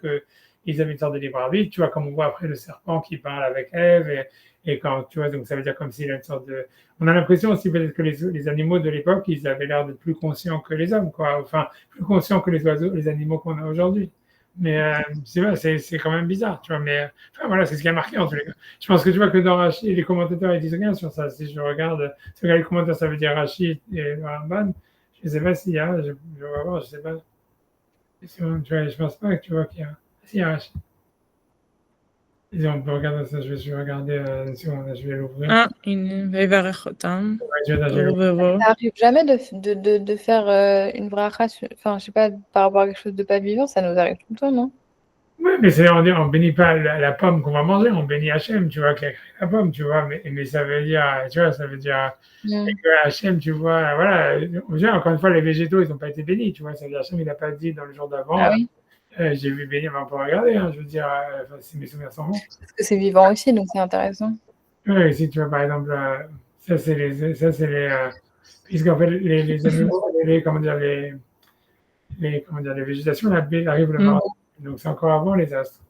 Speaker 1: ils avaient une sorte de libre arbitre, tu vois, comme on voit après le serpent qui parle avec Ève, et quand, tu vois, donc ça veut dire comme s'il a une sorte de... On a l'impression aussi peut-être que les animaux de l'époque, ils avaient l'air d'être plus conscients que les hommes, quoi, enfin, plus conscients que les oiseaux, les animaux qu'on a aujourd'hui. Mais c'est vrai, c'est quand même bizarre, tu vois, mais enfin, voilà, c'est ce qui a marqué en tous les cas. Je pense que tu vois que dans Rachid, les commentateurs, ils disent rien sur ça. Si je regarde les commentaires, ça veut dire Rachid et Ramban. Je ne sais pas s'il y a, je vais voir, je ne sais pas. Tu vois, je pense pas que tu vois qu'il y a. S'il y a Rachid. Et on peut regarder ça, je vais regarder une seconde, je vais l'ouvrir.
Speaker 2: Ah, Vevarechotam.
Speaker 1: Je vais
Speaker 2: Orvero.
Speaker 3: Ça arrive jamais de faire une bracha, enfin, je sais pas, par rapport à quelque chose de pas vivant, ça nous arrive tout le temps, non?
Speaker 1: Oui, mais on bénit pas la pomme qu'on va manger, on bénit Hachem, tu vois, qui a créé la pomme, tu vois, mais ça veut dire, tu vois, ça veut dire que Hachem, tu vois, voilà, encore une fois, les végétaux, ils n'ont pas été bénis, tu vois, ça veut dire Hachem, il n'a pas dit dans le jour d'avant,
Speaker 3: Ah oui,
Speaker 1: j'ai vu bénir, mais on peut regarder, hein, je veux dire, si mes souvenirs sont bons.
Speaker 3: parce que c'est vivant aussi, donc c'est intéressant.
Speaker 1: Oui, si tu vois, par exemple, ça c'est puisqu'en fait, les animaux, comment dire, comment dire, les végétations, la baie arrive le mardi, donc c'est encore avant les astres.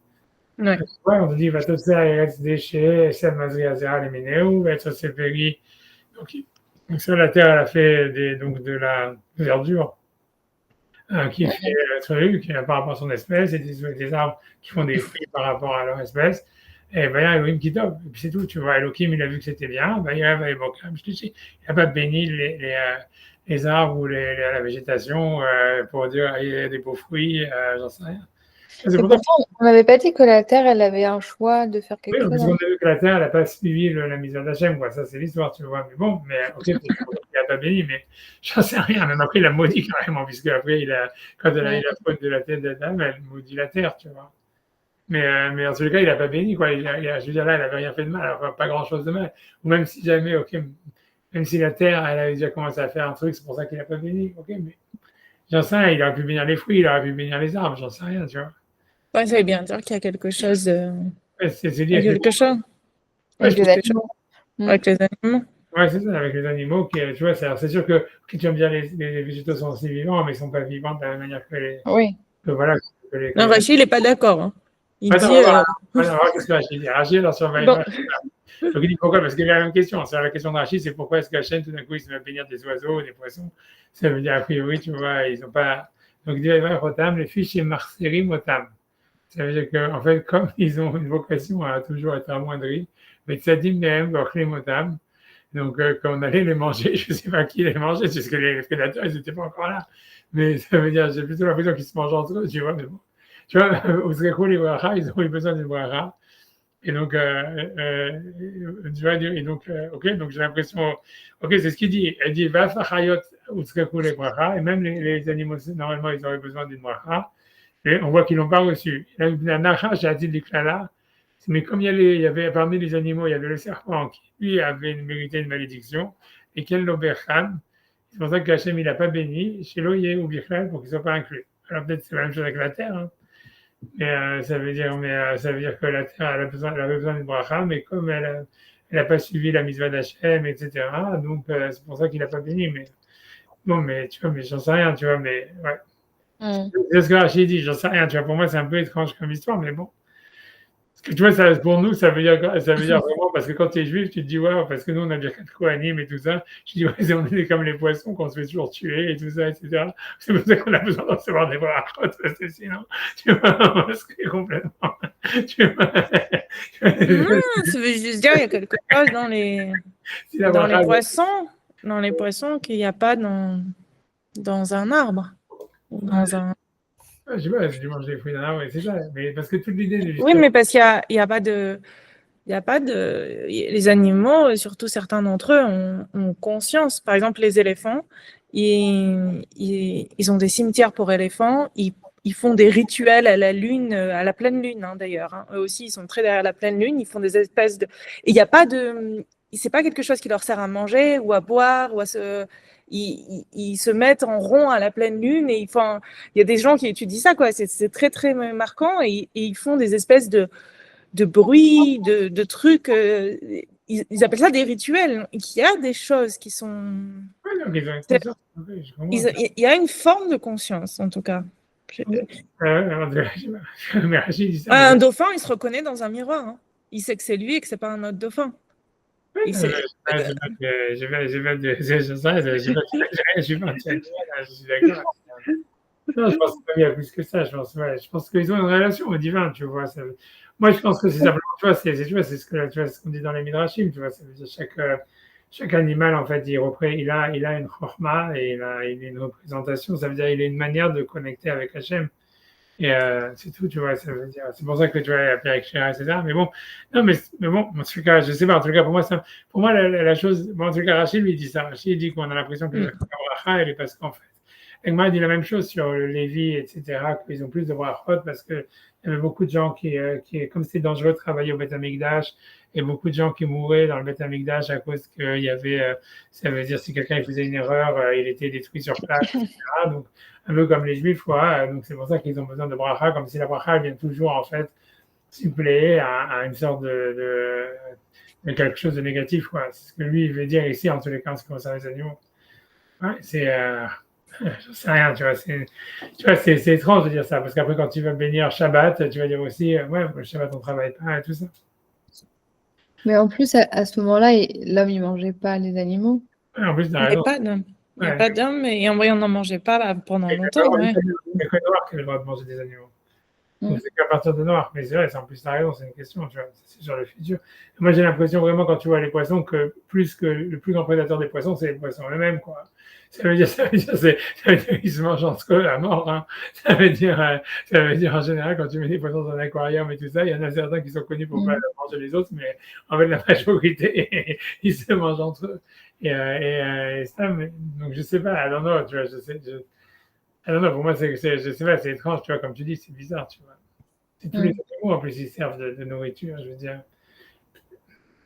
Speaker 2: Ouais.
Speaker 1: Ouais, on te dit, va te faire Eretz déchets, Esel Mazri Azera les Ménéou, va être Seperi. Donc, sur la terre, elle a fait donc de la verdure qui fait le truc par rapport à son espèce, et des arbres qui font des fruits par rapport à leur espèce. Et ben, il y a Elohim qui top. Et puis c'est tout, tu vois. Elohim, il a vu que c'était bien, ben, il n'a pas béni les arbres ou la végétation pour dire, il y a des beaux fruits, j'en sais rien.
Speaker 3: Et pourtant, on n'avait pas dit que la Terre, elle avait un choix de faire quelque
Speaker 1: Oui, parce
Speaker 3: chose.
Speaker 1: qu'on a vu que la terre, elle n'a pas suivi la mise d'Hachem, quoi. Ça, c'est l'histoire, tu vois. Mais bon, ok, il n'a pas béni, mais j'en sais rien. Même après, il a maudit carrément, puisque après, quand elle a eu la faute de la tête d'Adam, elle maudit la terre, tu vois. Mais en tout cas, il n'a pas béni, quoi. Je veux dire, là, elle n'avait rien fait de mal, enfin, pas grand-chose de mal. Ou même si jamais, ok, même si la terre, elle avait déjà commencé à faire un truc, c'est pour ça qu'il n'a pas béni, ok, mais j'en sais rien. Il aurait pu bénir les fruits, il aurait pu bénir les arbres, j'en sais rien, tu vois.
Speaker 2: Ouais, ça veut bien dire qu'il y a quelque chose.
Speaker 1: Ouais, c'est
Speaker 2: Il y a quelque chose.
Speaker 3: Avec les
Speaker 2: Quelque chose
Speaker 3: animaux.
Speaker 2: avec les animaux.
Speaker 1: Ouais, c'est ça, avec les animaux, tu vois, c'est sûr que tu vas me dire les végétaux sont aussi vivants, mais ils ne sont pas vivants de la même manière
Speaker 3: Oui.
Speaker 1: voilà.
Speaker 2: Non, Rachid, il n'est pas d'accord. Hein. Il
Speaker 1: Attends,
Speaker 2: dit.
Speaker 1: on va voir qu'est-ce que Rachid dit. Rachid, alors sur
Speaker 2: Bon.
Speaker 1: donc il dit pourquoi? Parce qu'il y a la même question. C'est la question de Rachid, c'est pourquoi est-ce qu'Hachem, tout d'un coup, il se met à bénir des oiseaux, des poissons? Ça veut dire, a priori, tu vois, ils n'ont pas. Donc, il dit, Rotam, les fiches chez Marserim Rotam. Ça veut dire qu'en fait, comme ils ont une vocation à toujours être amoindris, mais Tzadim Nehem, Borchlim Rotam. Donc, quand on allait les manger, je ne sais pas qui les mangeait, parce que les prédateurs, ils n'étaient pas encore là. Mais ça veut dire, j'ai plutôt l'impression qu'ils se mangent entre eux, tu vois, mais bon. Tu vois, au Zrekou, les Bracha, ils ont eu besoin d'une Bracha. Et donc, tu vois, et donc, ok, donc j'ai l'impression, ok, c'est ce qu'il dit. Elle dit, va fachayot ou Zrekou les Bracha, et même les animaux, normalement, ils auraient besoin d'une Bracha. Et on voit qu'ils ne l'ont pas reçu. La Nachash a dit l'Iklala, mais comme il y avait parmi les animaux, il y avait le serpent qui, lui, avait mérité une malédiction, et quel l'Oberchan, c'est pour ça qu'Hachem, il n'a pas béni, chez l'Oye ou Birchal, pour qu'ils ne soient pas inclus. Alors peut-être c'est la même chose avec la terre, hein. Mais ça veut dire que la terre, elle avait besoin d'une bracha, mais comme elle n'a pas suivi la mitzvah d'Hachem, etc., donc c'est pour ça qu'il n'a pas béni. Mais bon, mais tu vois, mais j'en sais rien, tu vois, mais ouais. C'est ce que Rachid dit, j'en sais rien, tu vois, pour moi, c'est un peu étrange comme histoire, mais bon. Parce que tu vois, pour nous, ça veut dire vraiment, parce que quand tu es juif, tu te dis, ouais, parce que nous, on a bien 4 Kohanim et tout ça. Je dis, ouais, on est comme les poissons, qu'on se fait toujours tuer et tout ça, etc. C'est pour ça qu'on a besoin de recevoir des brachot, parce que sinon, tu vois, on se crée complètement. Tu vois.
Speaker 2: Ça veut juste dire qu'il y a quelque chose dans les poissons. Dans les poissons qu'il n'y a pas dans un arbre. Dans un...
Speaker 1: Je sais pas, si tu manges des fruits d'un arbre, c'est ça. Mais parce que toute l'idée de
Speaker 2: Oui, mais parce qu'il n'y a pas de. Les animaux, surtout certains d'entre eux, ont conscience. Par exemple, les éléphants, ils ont des cimetières pour éléphants. Ils font des rituels à la lune, à la pleine lune, hein, d'ailleurs. Hein. Eux aussi, ils sont très derrière la pleine lune. Ils font des espèces de. Et il n'y a pas de. C'est pas quelque chose qui leur sert à manger ou à boire ou à se. Ils se mettent en rond à la pleine lune et il y a des gens qui étudient ça, quoi. C'est très, très marquant et ils font des espèces de bruit, de trucs. Ils appellent ça des rituels. Il y a des choses qui sont.
Speaker 1: Ouais, non, mais ils ont une conscience.
Speaker 2: Il y a une forme de conscience, en tout cas.
Speaker 1: Mais Rachid dit ça.
Speaker 2: Un dauphin, il se reconnaît dans un miroir. Hein. Il sait que c'est lui et que c'est pas un autre dauphin.
Speaker 1: Je suis d'accord. Non, je pense qu'il y a plus que ça. Je pense qu'ils ont une relation au divin, tu vois. Moi, je pense que c'est simplement, tu vois, c'est ce qu'on dit dans les Midrashim, tu vois. Ça veut dire chaque animal, en fait, il a une chorma et il a une représentation. Ça veut dire il a une manière de connecter avec Hachem. Et c'est tout, tu vois. Ça veut dire, c'est pour ça que tu vois, il y a Pierre Cher, etc. Mais bon, non, mais bon, en tout cas, je sais pas. En tout cas, pour moi, la chose, bon, en tout cas, Rachid lui dit ça. Rachid dit qu'on a l'impression que la bracha, elle est parce qu'en fait. Egma dit la même chose sur le Lévi, etc., qu'ils ont plus de brachot parce qu'il y avait beaucoup de gens qui comme c'était dangereux de travailler au Beth Amikdash, et beaucoup de gens qui mouraient dans le Beth Amikdash à cause qu'il y avait, ça veut dire si quelqu'un faisait une erreur, il était détruit sur place, etc. Donc, un peu comme les Juifs, quoi. Donc, c'est pour ça qu'ils ont besoin de bracha, comme si la bracha vient toujours, en fait, suppléer à une sorte de quelque chose de négatif, quoi. C'est ce que lui, il veut dire ici, en tous les cas, en ce qui concerne les animaux. Ouais, je sais rien, tu vois, c'est étrange de dire ça, parce qu'après, quand tu vas bénir Shabbat, tu vas dire aussi, ouais, le Shabbat, on ne travaille pas et tout ça.
Speaker 3: Mais en plus, à ce moment-là, l'homme, il mangeait pas les animaux.
Speaker 1: Ouais, en plus,
Speaker 2: Il n'y a pas d'homme. Il n'y a pas d'homme, et on n'en mangeait pas pendant longtemps. Ouais.
Speaker 1: Il n'y a que Noir qui a le droit de manger des animaux. Donc, c'est qu'à partir de Noir. Mais c'est vrai, en plus, tu as raison, c'est une question, tu vois, c'est sur le futur. Et moi, j'ai l'impression vraiment, quand tu vois les poissons, que le plus grand prédateur des poissons, c'est les poissons eux-mêmes, quoi. Ça veut dire qu'ils se mangent entre eux à mort. Hein. Ça veut dire en général, quand tu mets des poissons dans un aquarium et tout ça, il y en a certains qui sont connus pour pas manger les autres, mais en fait, la majorité, ils se mangent entre eux. Et ça, donc je sais pas, I don't know, tu vois, I don't know, pour moi, je sais pas, c'est étrange, tu vois, comme tu dis, c'est bizarre, tu vois. C'est tous les animaux, en plus, ils servent de nourriture, je veux dire.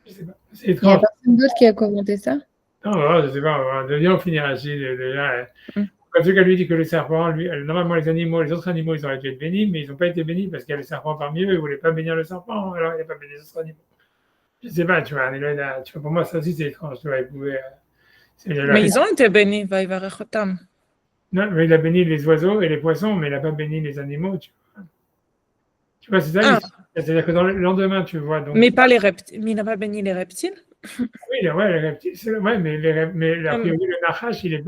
Speaker 1: Je sais pas, c'est étrange.
Speaker 3: Il n'y a personne d'autre qui a commenté ça?
Speaker 1: Non, je sais pas, on finira ici, déjà. Quand tu lui dit que le serpent, normalement, les autres animaux, ils auraient dû être bénis, mais ils n'ont pas été bénis parce qu'il y a le serpent parmi eux, ils ne voulaient pas bénir le serpent, alors il n'a pas béni les autres animaux. Je sais pas, tu vois, pour moi, ça aussi, c'est étrange, tu vois,
Speaker 2: mais ils ont été bénis, Vaïvarechotam.
Speaker 1: Non, mais il a béni les oiseaux et les poissons, mais il n'a pas béni les animaux, tu vois. Tu vois, c'est ça. C'est-à-dire que dans le lendemain, tu vois. Donc,
Speaker 2: mais pas les reptiles. Mais il n'a pas béni les reptiles.
Speaker 1: Oui, les reptiles, ouais, mais a priori, le Nachash, il est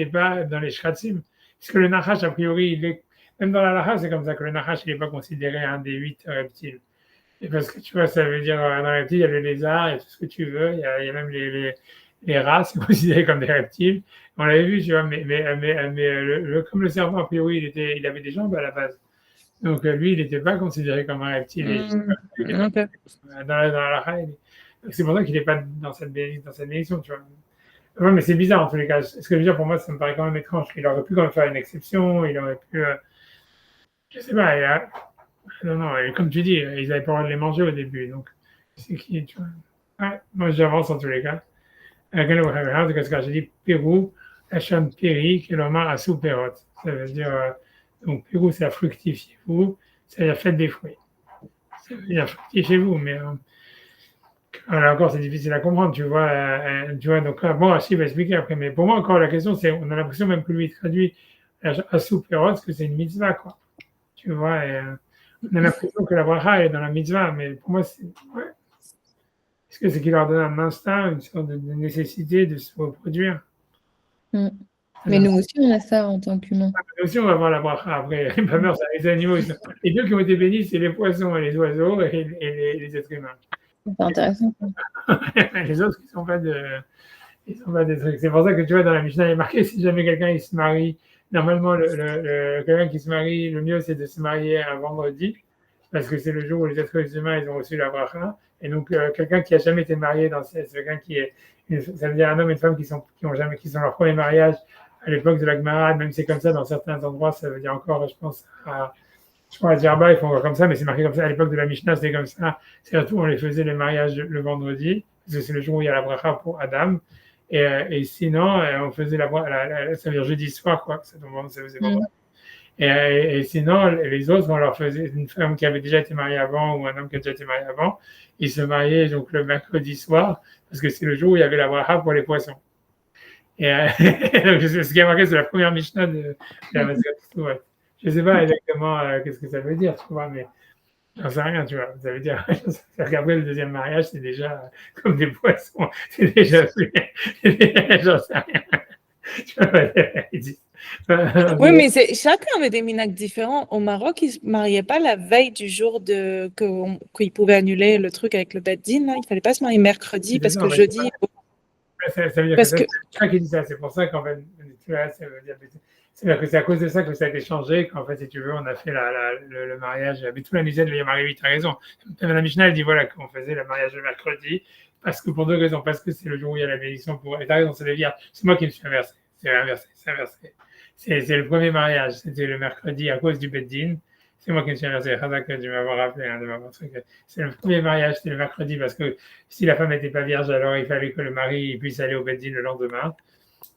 Speaker 1: pas dans les Shratzim. Puisque le Nachash, a priori, même dans la Lacha, c'est comme ça que le Nachash, il n'est pas considéré un des 8 reptiles. Et parce que tu vois, ça veut dire, dans les reptiles, il y a le lézard, il y a tout ce que tu veux, il y a même les rats, c'est considéré comme des reptiles. On l'avait vu, tu vois, mais comme le serpent, a priori, il avait des jambes à la base. Donc, lui, il n'était pas considéré comme un reptile. Dans la Lacha, c'est pour ça qu'il n'est pas dans cette bénédiction, tu vois. Ouais, mais c'est bizarre en tous les cas. Ce que je veux dire, pour moi, ça me paraît quand même étrange. Il aurait pu quand même faire une exception. Il aurait pu. Je sais pas. Non, et comme tu dis, ils n'avaient pas le droit de les manger au début. Donc, c'est qui, tu vois. Ouais, moi, j'avance en tous les cas. Qu'est-ce que j'ai dit Pérou, la chaîne Péri, qui est le mar à sous-perot. Ça veut dire. Donc, Pérou, c'est à fructifiez-vous. C'est-à-dire faites des fruits. Ça veut dire fructifiez-vous, mais. Alors encore, c'est difficile à comprendre, tu vois. Donc, bon, Rachid va expliquer après. Mais pour moi, encore, la question, c'est, on a l'impression même que lui traduit à sous-perot, que c'est une mitzvah, quoi. Tu vois, on a l'impression que la bracha est dans la mitzvah, mais pour moi, c'est, ouais. Est-ce que c'est qu'il leur donne un instinct, une sorte de nécessité de se reproduire?
Speaker 3: Mais nous aussi, on a ça en tant qu'humains.
Speaker 1: Nous aussi, on va voir la bracha après. Pas peur, c'est les animaux. Les deux qui ont été bénis, c'est les poissons et les oiseaux et les êtres humains.
Speaker 3: C'est intéressant.
Speaker 1: Les autres, ils sont pas des trucs. C'est pour ça que tu vois, dans la Mishnah, il est marqué, si jamais quelqu'un il se marie, normalement, quelqu'un qui se marie, le mieux, c'est de se marier un vendredi, parce que c'est le jour où les êtres humains, ils ont reçu la bracha. Et donc, quelqu'un qui a jamais été marié, c'est quelqu'un qui est, ça veut dire un homme et une femme qui sont leur premier mariage à l'époque de la Gemara, même si c'est comme ça dans certains endroits, ça veut dire encore, je pense, à Djerba, ils font encore comme ça, mais c'est marqué comme ça. À l'époque de la Mishnah, c'était comme ça. Surtout, on les faisait les mariages le vendredi, parce que c'est le jour où il y a la bracha pour Adam. Et sinon, on faisait ça veut dire jeudi soir, quoi. Ça faisait vendredi. Et sinon, les autres, on leur faisait une femme qui avait déjà été mariée avant ou un homme qui a déjà été marié avant. Ils se mariaient donc le mercredi soir, parce que c'est le jour où il y avait la bracha pour les poissons. Et donc, ce qui a marqué, c'est la première Mishnah de la Masgat. Je sais pas exactement qu'est-ce que ça veut dire, tu vois, mais j'en sais rien, tu vois. Ça veut dire, c'est-à-dire qu'après le deuxième mariage, c'est déjà comme des poissons, c'est déjà fait. J'en sais rien. Tu vois, il dit.
Speaker 2: Oui, mais chacun avait des minhag différents. Au Maroc, ils se mariaient pas la veille du jour qu'ils pouvaient annuler le truc avec le bed-din, là. Il fallait pas se marier mercredi parce que jeudi.
Speaker 1: Ça veut dire que
Speaker 2: Parce
Speaker 1: c'est
Speaker 2: que
Speaker 1: ça qui dit ça. C'est pour ça qu'en fait, tu vois, c'est-à-dire que c'est à cause de ça que ça a été changé, qu'en fait, si tu veux, on a fait le mariage. Mais tout la misère de Marie, tu as raison. Même la Mishnah, elle dit voilà, qu'on faisait le mariage le mercredi, parce que pour deux raisons. Parce que c'est le jour où il y a la bénédiction pour. Et tu as raison, c'est le vierge. C'est moi qui me suis inversé. C'est inversé. C'est inversé. C'est le premier mariage. C'était le mercredi à cause du Beddin. C'est moi qui me suis inversé. Razak, tu m'avoir rappelé, hein, de m'avoir truc. C'est le premier mariage, c'était le mercredi, parce que si la femme n'était pas vierge, alors il fallait que le mari puisse aller au Beddin le lendemain.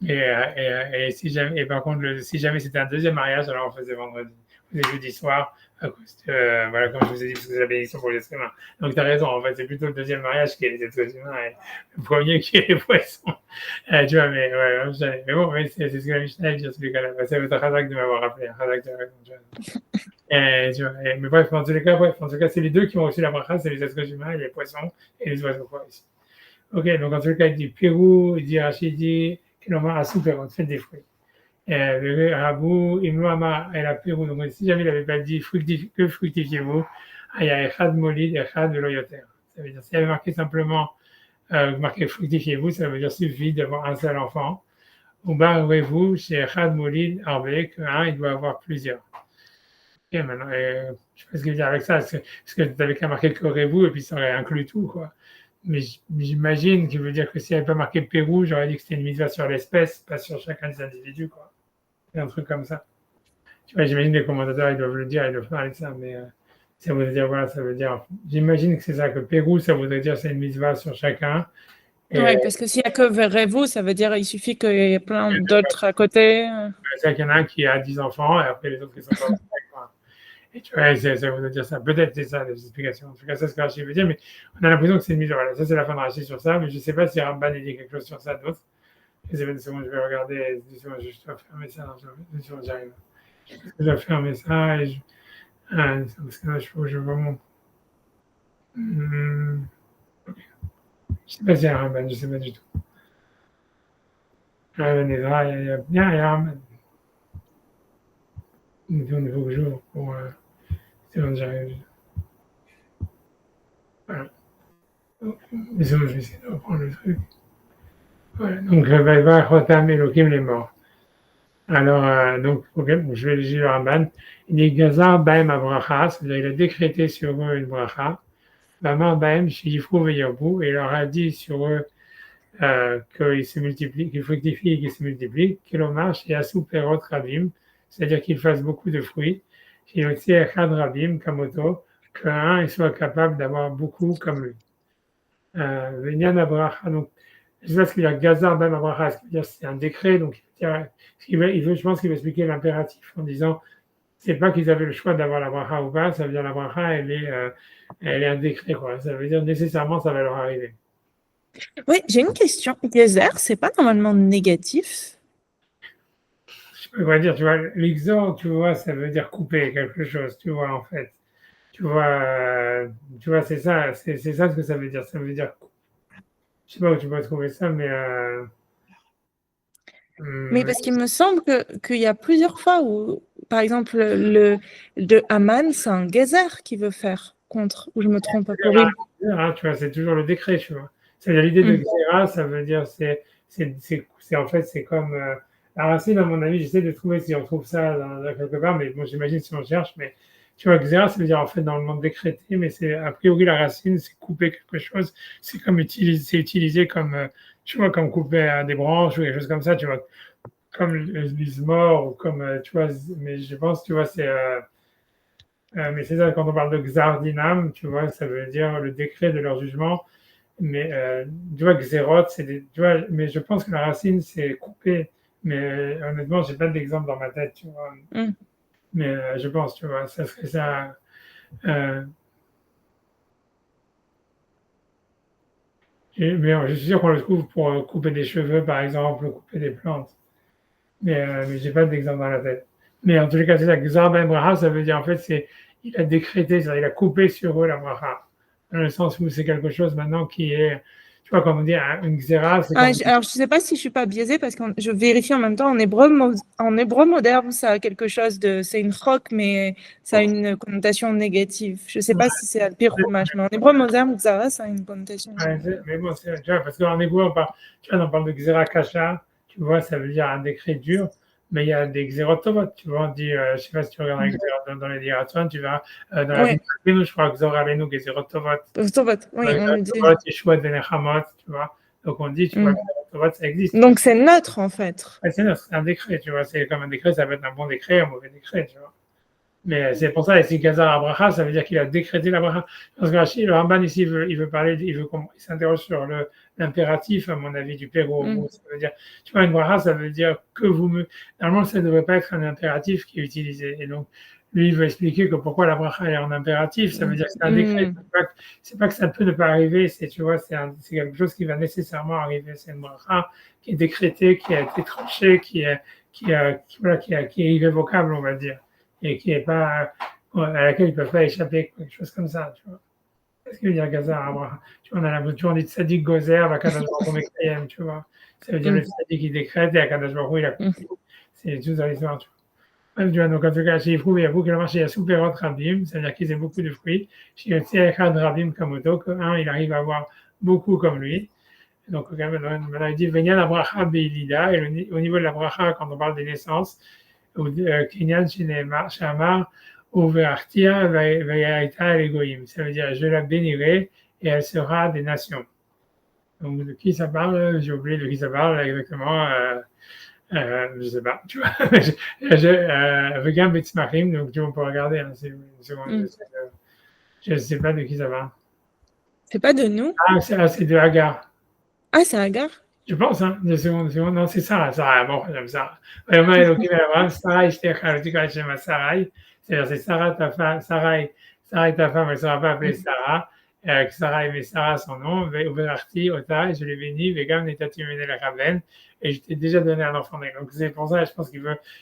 Speaker 1: Et si jamais, et par contre, si jamais c'était un deuxième mariage, alors on faisait vendredi, on faisait jeudi soir, à cause de, voilà, comme je vous ai dit, parce que c'est la bénédiction pour les êtres humains. Donc tu as raison, en fait, c'est plutôt le deuxième mariage qui est les êtres humains et le premier qui est les poissons. Tu vois, mais, ouais, mais bon, c'est ce que la Mishnah dit dans tous les cas-là. Ça veut être Razak de m'avoir rappelé. Razak, tu as raison. Tu vois, mais bref, en tous les cas, c'est les deux qui ont reçu la bracha, c'est les êtres humains, les poissons et les oiseaux ici. Ok, donc en tous les cas, il dit Pérou, il dit Rachidi, Kilomar, Asouper, on fait des fruits. Le Rabou, Imouama, et la Pérou, donc si jamais il n'avait pas dit que fructifiez-vous, il y a Echad Molid, Echad Veloyoter. Ça veut dire, s'il avait marqué simplement, marqué fructifiez-vous, ça veut dire suffit d'avoir un seul enfant. Ou barrez-vous chez Echad Molid, Arbe, qu'un, il doit avoir plusieurs. Ok, maintenant, je sais pas ce qu'il veut dire avec ça, parce que tu n'avais qu'à marquer que vous et puis ça aurait inclus tout, quoi. Mais j'imagine qu'il veut dire que s'il n'y avait pas marqué Pérou, j'aurais dit que c'était une mise sur l'espèce, pas sur chacun des individus, quoi. C'est un truc comme ça. Tu vois, j'imagine que les commentateurs, ils doivent le dire, ils doivent parler de ça, mais ça veut dire, voilà, ça veut dire, j'imagine que c'est ça, que Pérou, ça voudrait dire c'est une mise sur chacun.
Speaker 2: Oui, parce que s'il n'y a que verrez-vous, ça veut dire qu'il suffit qu'il y ait plein d'autres à côté.
Speaker 1: C'est qu'il y en a un qui a 10 enfants, et après les autres qui sont pas quoi. Et tu vois, ça veut dire ça. Peut-être c'est ça, les explications. En tout cas, ça, c'est ce que Rachid veut dire, mais on a l'impression que c'est une mise. Voilà, ça, c'est la fin de Rachid sur ça, mais je ne sais pas si Ramban dit quelque chose sur ça d'autre. Je sais pas, une seconde, je vais regarder. Je dois fermer ça. Une seconde, j'arrive. Je dois fermer ça et parce que là, je vois mon. Je ne sais pas s'il y a un Ramban, je ne sais pas du tout. Il y a bien, il y a un Ramban. Il faut que j'ouvre pour. C'est bon, j'arrive. Voilà. Mais je vais essayer de reprendre le truc. Voilà. Donc, va retamer Elohim les morts. Alors, donc, ok, donc je vais lire le Ramban. Il dit Gazar Baem Abracha, c'est-à-dire il a décrété sur eux une bracha. Bamar Baem Shifru Veyabu, et il leur a dit sur eux qu'ils se multiplient, qu'ils fructifient et qu'ils se multiplient, qu'ils marche et Asu Perot Rabim, c'est-à-dire qu'ils fassent beaucoup de fruits, qu'il aussi Echad Rabim, Kamoto, qu'un il soit capable d'avoir beaucoup comme lui. Venyan Abracha, donc, je sais pas ce qu'il y a Gazar Baem Abracha, ce qu'il veut dire c'est un décret, donc je pense qu'il va expliquer l'impératif en disant c'est pas qu'ils avaient le choix d'avoir la bracha ou pas, ça veut dire la bracha, elle est un décret, quoi. Ça veut dire nécessairement ça va leur arriver.
Speaker 2: Oui, j'ai une question. Gezer, c'est pas normalement négatif?
Speaker 1: Je peux pas dire, tu vois, l'exor, tu vois, ça veut dire couper quelque chose, tu vois, en fait. Tu vois, c'est ça ce que ça veut dire. Ça veut dire, je sais pas où tu peux trouver ça, mais
Speaker 2: Mais parce qu'il me semble qu'il y a plusieurs fois où, par exemple, le de Haman, c'est un Gezer qui veut faire contre, ou je me trompe, pour lui.
Speaker 1: Tu vois, c'est toujours le décret, tu vois. C'est-à-dire l'idée de Xéra, ça veut dire, en fait, c'est comme la racine, à mon avis, j'essaie de trouver si on trouve ça dans quelque part, mais bon, j'imagine si on cherche, mais tu vois, Xéra, ça veut dire en fait dans le monde décrété, mais c'est a priori la racine, c'est couper quelque chose, c'est comme utilisé comme, tu vois, comme couper des branches ou quelque chose comme ça, tu vois, comme l'ismore ou comme, tu vois, mais je pense, tu vois, mais c'est ça, quand on parle de Xardinam, tu vois, ça veut dire le décret de leur jugement. Mais tu vois, Xéroth, tu vois, mais je pense que la racine, c'est couper. Mais honnêtement, j'ai pas d'exemple dans ma tête, tu vois. Mais je pense, tu vois, ça serait ça. Mais je suis sûr qu'on le trouve pour couper des cheveux, par exemple, ou couper des plantes. Mais j'ai pas d'exemple dans la tête. Mais en tous les cas, c'est ça, Gzar ben bracha, ça veut dire en fait, il a décrété, c'est-à-dire il a coupé sur eux la bracha. Dans le sens où c'est quelque chose maintenant qui est, tu vois, comme on dit, une Gzera, c'est comme...
Speaker 2: Alors, je ne sais pas si je suis pas biaisée parce que je vérifie en même temps. En hébreu moderne, ça a quelque chose de, c'est une chok, mais ça a une connotation négative. Je ne sais pas si c'est al pire chumash, mais en hébreu moderne, Xara, ça a une connotation.
Speaker 1: Mais bon, tu vois, parce qu'en hébreu, on parle de Gzera Kasha, tu vois, ça veut dire un décret dur, mais il y a des Xerot Tovot, tu vois, on dit, je ne sais pas si tu regardes dans les Diratzon, tu verras, dans la
Speaker 2: Ouais.
Speaker 1: Bible, je crois que Zor Alenu, Xerot Tovot.
Speaker 2: Oui, on le dit.
Speaker 1: Tovot, Yeshua de Nechamot, tu vois. Donc on dit, tu vois, Tovot, ça existe.
Speaker 2: Donc c'est neutre en fait.
Speaker 1: Ouais, c'est neutre, c'est un décret, tu vois, c'est comme un décret, ça peut être un bon décret, un mauvais décret, tu vois. Mais c'est pour ça, ici, Gazar Abraha, ça veut dire qu'il a décrété la bracha. Parce que Rachid, le Ramban ici, il veut parler, il s'interroge sur l'impératif, à mon avis, du Pérou. Ça veut dire, tu vois, une bracha, ça veut dire que normalement, ça ne devrait pas être un impératif qui est utilisé. Et donc, lui, il veut expliquer que pourquoi la bracha est en impératif, ça veut dire que c'est un décret. C'est pas que ça peut ne pas arriver, tu vois, c'est quelque chose qui va nécessairement arriver. C'est une bracha qui est décrétée, qui a été tranchée, qui est irrévocable, on va dire, et qui est pas, à laquelle ils peuvent pas échapper, quelque chose comme ça, tu vois. Qu'est-ce que veut dire Gazar Abraham? Tu vois, on dit Tzadik Gozer, Akadosh Baruch Hu Mekayem, tu vois. Ça veut dire le Tzadik qui décrète et Akadosh Baruch Hu, il a compris. C'est tout dans l'histoire, tu vois. Tu vois, donc en tout cas, chez Yifrou, il y a beaucoup qui marché, il y a Souperot Rabim, c'est-à-dire qu'ils aient beaucoup de fruits. Chez Echad Rabim Kamoto, qu'un, il arrive à avoir beaucoup comme lui. Donc, maintenant, il dit Venyan la bracha beilida, et au niveau de la bracha, quand on parle des naissances, Kinyan Shamar, Ouvertia, Vayaita, l'Egoïm. Ça veut dire je la bénirai et elle sera des nations. Donc, de qui ça parle? J'ai oublié de qui ça parle exactement. Je sais pas, tu vois. Vegan Betzmachim, donc tu vois, on peut regarder. Hein, c'est une seconde. Je ne sais pas de qui ça parle.
Speaker 2: C'est pas de nous?
Speaker 1: Ah, c'est de Hagar.
Speaker 2: Ah, c'est Hagar?
Speaker 1: Je pense, hein, deux secondes. Non, c'est Sarah, bon, j'aime Sarah. C'est-à-dire, c'est Sarah, ta femme, Sarah est ta femme, elle ne sera pas appelée Sarah. Sarah aimait Sarah, son nom, Ouverti, Ota, je l'ai béni, Vegam, Netati, la Raven, et je t'ai déjà donné un enfant. Donc, c'est pour ça, je pense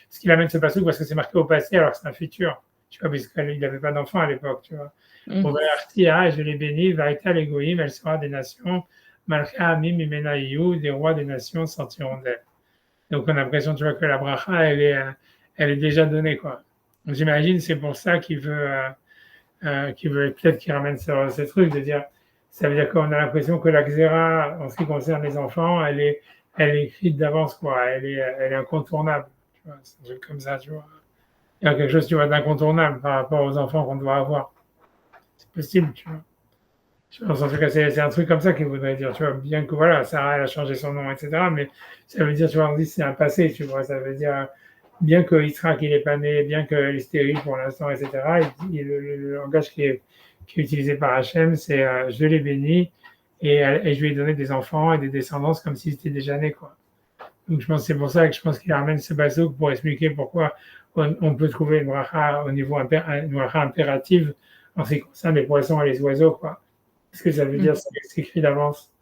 Speaker 1: ce qu'il amène ce passage, parce que c'est marqué au passé, alors que c'est un futur. Tu vois, puisqu'il n'avait pas d'enfant à l'époque, tu vois. Ouverti, je l'ai béni, Vaïta, l'Egoïm, elle sera des nations. Malcha Amim Imenaïou, des rois des nations sortiront d'elle. Donc on a l'impression, tu vois, que la bracha, elle est déjà donnée, quoi. Donc, j'imagine c'est pour ça qu'il veut peut-être qu'il ramène ce truc de dire, ça veut dire qu'on a l'impression que la xéra, en ce qui concerne les enfants, elle est écrite d'avance, quoi. Elle est incontournable. Tu vois, c'est un truc comme ça, tu vois. Il y a quelque chose, tu vois, d'incontournable par rapport aux enfants qu'on doit avoir. C'est possible, tu vois. En tout cas, c'est un truc comme ça qu'il voudrait dire, tu vois, bien que voilà, Sarah, elle a changé son nom, etc. Mais ça veut dire, tu vois, on dit c'est un passé, tu vois, ça veut dire, bien que Yitzhak, il n'est pas né, bien qu'elle est stérile pour l'instant, etc. Le langage qui est utilisé par Hachem, c'est je l'ai béni et je lui ai donné des enfants et des descendances comme s'il était déjà né, quoi. Donc je pense que c'est pour ça que je pense qu'il ramène ce basouk pour expliquer pourquoi on peut trouver une bracha au niveau une bracha impérative en ce qui concerne les poissons et les oiseaux, quoi. Ce que ça veut dire, c'est écrit d'avance.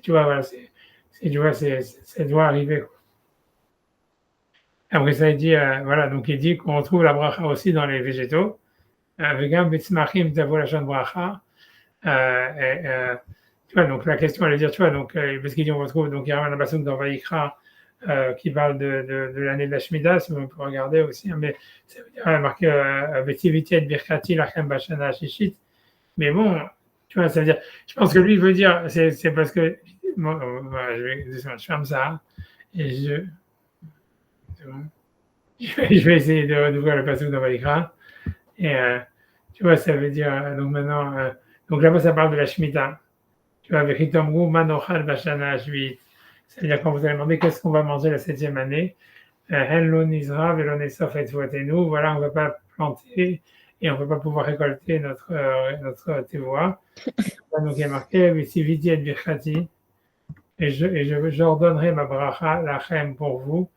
Speaker 1: Tu vois, voilà, ça doit arriver, quoi. Après ça, il dit, voilà, donc il dit qu'on retrouve la bracha aussi dans les végétaux. Vegam betzmachim tavo lashon bracha. Tu vois, donc la question, elle est dire, tu vois, donc, parce qu'il dit, on retrouve, donc il y a un pasuk dans Vaïkra qui parle de l'année de la Shemitah, si on peut regarder aussi, hein, mais ça veut dire, marqué Betiviti et Birkati lachem bashana shishit. Mais bon, tu vois, ça veut dire, je pense que lui veut dire, c'est parce que, bon, voilà, je ferme ça, et je vais essayer d'ouvrir le passage dans Vaïkra, et tu vois, ça veut dire, donc maintenant, donc là-bas, ça parle de la Shemitah. Tu vois, Vechitomru manochal bashana shvit. Ça veut dire quand vous allez demander qu'est-ce qu'on va manger la 7e année, Hello Nizra, Velonesof et nous, voilà, on ne va pas planter et on ne va pas pouvoir récolter notre tevoa. Donc il y a marqué Vesiviti et Birchati, et j'ordonnerai ma bracha, lachem pour vous,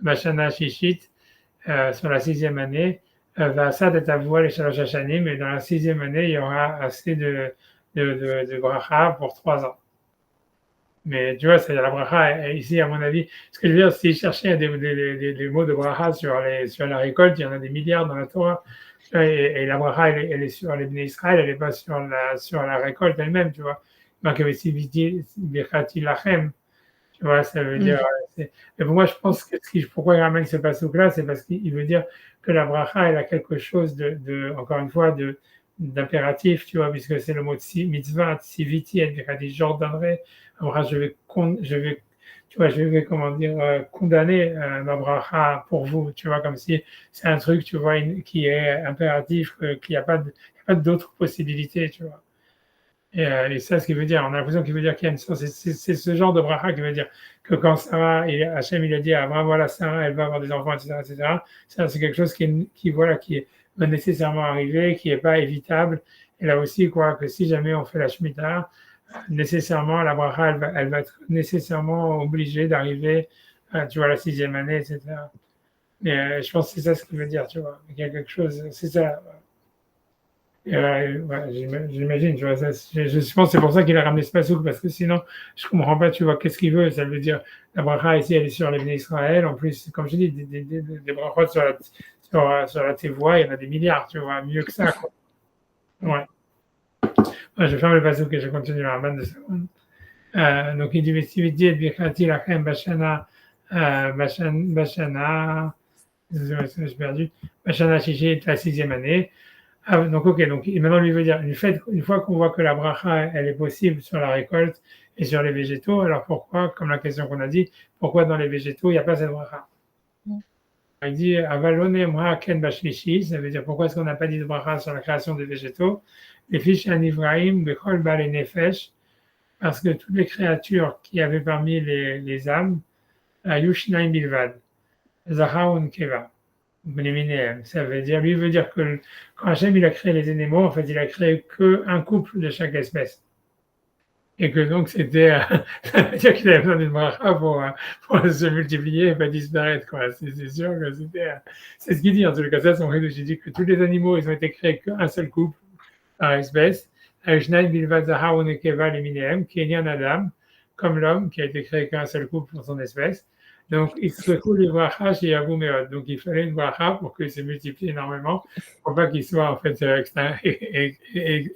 Speaker 1: Bashana Shishit, sur la 6e année, Vasad et Avua les Shalosh Hashanim, et dans la 6e année, il y aura assez de bracha pour 3 ans. Mais tu vois, c'est la bracha, ici, à mon avis, ce que je veux dire, si je cherchais des mots de bracha sur la récolte, il y en a des milliards dans la Torah. Et la bracha, elle est sur les Bnei Israël, elle n'est pas sur la récolte elle-même, tu vois. Donc, birchati lachem, tu vois, ça veut dire. Mais pour moi, je pense que pourquoi il ramène ce passouk-là, c'est parce qu'il veut dire que la bracha, elle a quelque chose encore une fois, d'impératif, tu vois, puisque c'est le mot mitzvah, tziviti, et birchati, j'ordonnerai. Alors, tu vois, je vais, comment dire, condamner ma bracha pour vous, tu vois, comme si c'est un truc, tu vois, qui est impératif, qu'il n'y a pas d'autres possibilités, tu vois. Et ça, ce qui veut dire, on a l'impression qu'il veut dire qu'il y a une sorte, c'est ce genre de bracha qui veut dire que quand Sarah, et Hachem, il a dit à Abraham, voilà, Sarah, elle va avoir des enfants, etc., ça, c'est quelque chose qui va nécessairement arriver, qui n'est pas évitable. Et là aussi, quoi, que si jamais on fait la Shemitah, nécessairement, la bracha, elle va être nécessairement obligée d'arriver, tu vois, la 6e année, etc. Mais je pense que c'est ça ce qu'il veut dire, tu vois. Il y a quelque chose, c'est ça. Ouais, j'imagine, tu vois, je pense que c'est pour ça qu'il a ramené ce pasouk, parce que sinon, je comprends pas, tu vois, qu'est-ce qu'il veut. Ça veut dire, la bracha ici, elle est sur les Bnei Israël. En plus, comme je dis, des brachot sur la Tevoa, il y en a des milliards, tu vois, mieux que ça, quoi. Ouais. Ouais, je ferme le pasouk et je continue à 22 secondes. Donc, il dit, Vestiviti et Birchati lachem bashana, excusez-moi, j'ai perdu, bashana shishi, la 6e année. Ah, donc, ok, donc maintenant, lui veut dire, une fois qu'on voit que la bracha, elle est possible sur la récolte et sur les végétaux, alors pourquoi, comme la question qu'on a dit, pourquoi dans les végétaux, il n'y a pas cette bracha? Il dit, avalone moi ken bashlishi, ça veut dire pourquoi est-ce qu'on n'a pas dit de bracha sur la création des végétaux? Les fiches anivraim, bechol bal nefesh, parce que toutes les créatures qui avaient parmi les âmes, yushnaim bilvad, zahaun keva. Ça veut dire, lui veut dire que quand Hachem il a créé les animaux, en fait, il a créé qu'un couple de chaque espèce. Et que donc c'était, ça veut dire qu'il avait besoin d'une bracha pour se multiplier et pas disparaître, quoi. C'est sûr que c'est ce qu'il dit, en tout cas, ça, son rédouche, il dit que tous les animaux, ils ont été créés qu'un seul couple par espèce. Aishnaï bilvad zahar unekeva leminem, qui est un Adam, comme l'homme, qui a été créé qu'un seul couple pour son espèce. Donc, il se trouve les brachas chez Yavou Meod. Donc, il fallait une bracha pour qu'il se multiplie énormément, pour pas qu'il soit, en fait,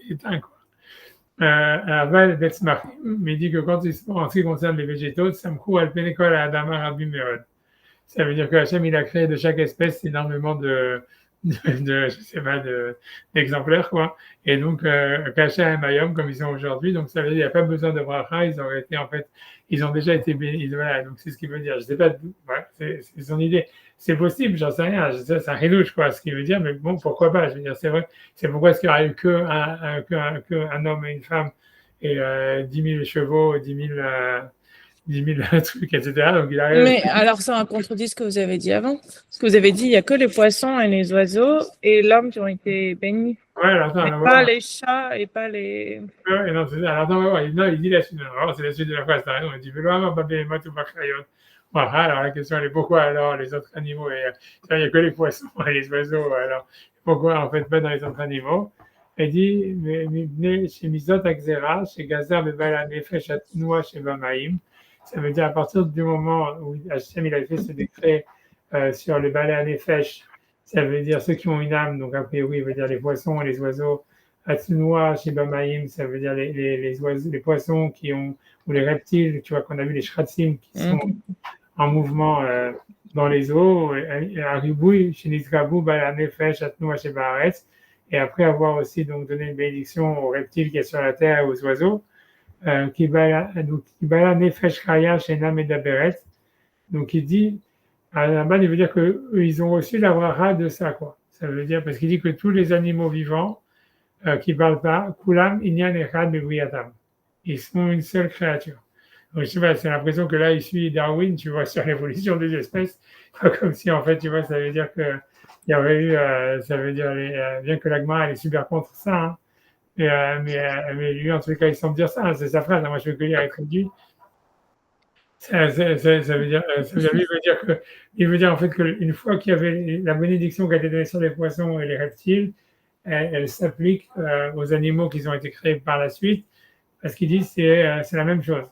Speaker 1: éteint, quoi. Aval d'Etzmachim, mais il dit que en ce qui concerne les végétaux, Samkou al-Penekol à-Adama Rabbi Meod. Ça veut dire que Hachem, il a créé de chaque espèce énormément d'exemplaires, quoi. Et donc, Kacha et Mayom, comme ils sont aujourd'hui, donc ça veut dire qu'il n'y a pas besoin de bracha, ils ont déjà été bénis. Voilà, donc c'est ce qu'il veut dire. Je sais pas, voilà, c'est son idée. C'est possible, j'en sais rien. C'est un ridouche, quoi, ce qu'il veut dire, mais bon, pourquoi pas? Je veux dire, c'est vrai. C'est pourquoi est-ce qu'il n'y aurait eu qu'un homme et une femme et 10 000 chevaux, 10 000 trucs, etc. Donc, il arrive.
Speaker 2: Mais alors, ça contredit ce que vous avez dit avant. Ce que vous avez dit, il n'y a que les poissons et les oiseaux et l'homme qui ont été bénis.
Speaker 1: Ouais, alors, attends,
Speaker 2: mais pas les chats et pas les.
Speaker 1: Ouais, non, c'est ça. Alors, attends, il dit la suite. Alors, c'est la suite de la phrase, t'as raison. Il dit, alors, la question, elle est pourquoi alors les autres animaux, il n'y a que les poissons et les oiseaux, alors pourquoi en fait pas dans les autres animaux? Il dit, mais chez Mizot Akzera, chez Gazar, Bebala Nefesh Atnoua, chez Bamaïm, ça veut dire à partir du moment où Hachem il a fait ce décret sur les balais à Nefesh, ça veut dire ceux qui ont une âme, donc a priori, il veut dire les poissons et les oiseaux. Atnoua, chez Bamaïm, ça veut dire les oiseaux, les poissons qui ont, ou les reptiles, tu vois, qu'on a vu les shratzim qui sont en mouvement dans les eaux, Aribouy, chez Nizrabou, Bala Nefesh, Atnoua, chez Baaretz. Et après avoir aussi donc donné une bénédiction aux reptiles qui sont sur la terre et aux oiseaux, qui bala nefesh chaya shena medaberet. Donc il dit, à la base, il veut dire qu'ils ont reçu la bracha de ça, quoi. Ça veut dire, parce qu'il dit que tous les animaux vivants qui ne parlent pas, kulam inyan echad bebriyatam. Ils sont une seule créature. Donc, je sais pas, c'est l'impression que là, il suit Darwin, tu vois, sur l'évolution des espèces, comme si, en fait, tu vois, ça veut dire que il y aurait eu, ça veut dire, bien que l'Agma, elle est super contre ça, hein, mais lui, en tout cas, il semble dire ça, hein, c'est sa phrase, hein, moi je veux que lire et traduire. Ça veut dire, il veut dire en fait qu'une fois qu'il y avait la bénédiction qui a été donnée sur les poissons et les reptiles, elle s'applique aux animaux qui ont été créés par la suite, parce qu'il dit c'est la même chose.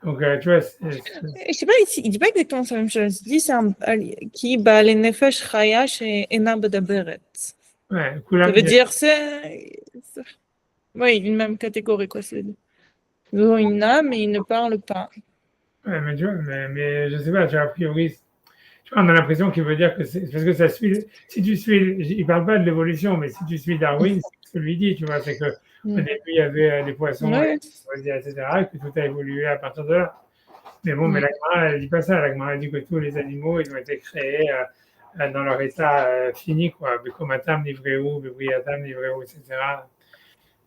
Speaker 1: Donc, tu vois,
Speaker 2: Je sais pas, il dit pas exactement la même chose. Il dit c'est un qui bat les nefesh chaya chez Ena Bedaberet.
Speaker 1: ouais,
Speaker 2: Ça veut dire oui, une même catégorie quoi. Ils ont une âme mais ils ne parlent pas.
Speaker 1: ouais, mais tu vois, mais je sais pas, tu vois, a priori, tu vois, on a l'impression qu'il veut dire que c'est parce que ça suit. Si tu suis, il parle pas de l'évolution, mais si tu suis Darwin, c'est ce que lui dit, tu vois, c'est que au début il y avait des poissons,
Speaker 2: Ouais.
Speaker 1: etc., et que tout a évolué à partir de là. Mais bon, mais la Gemara, elle dit pas ça. La Gemara, elle dit que tous les animaux, ils ont été créés dans leur état fini, quoi. Bekomatam, Nivreu, Bebriatam, Nivreu, etc.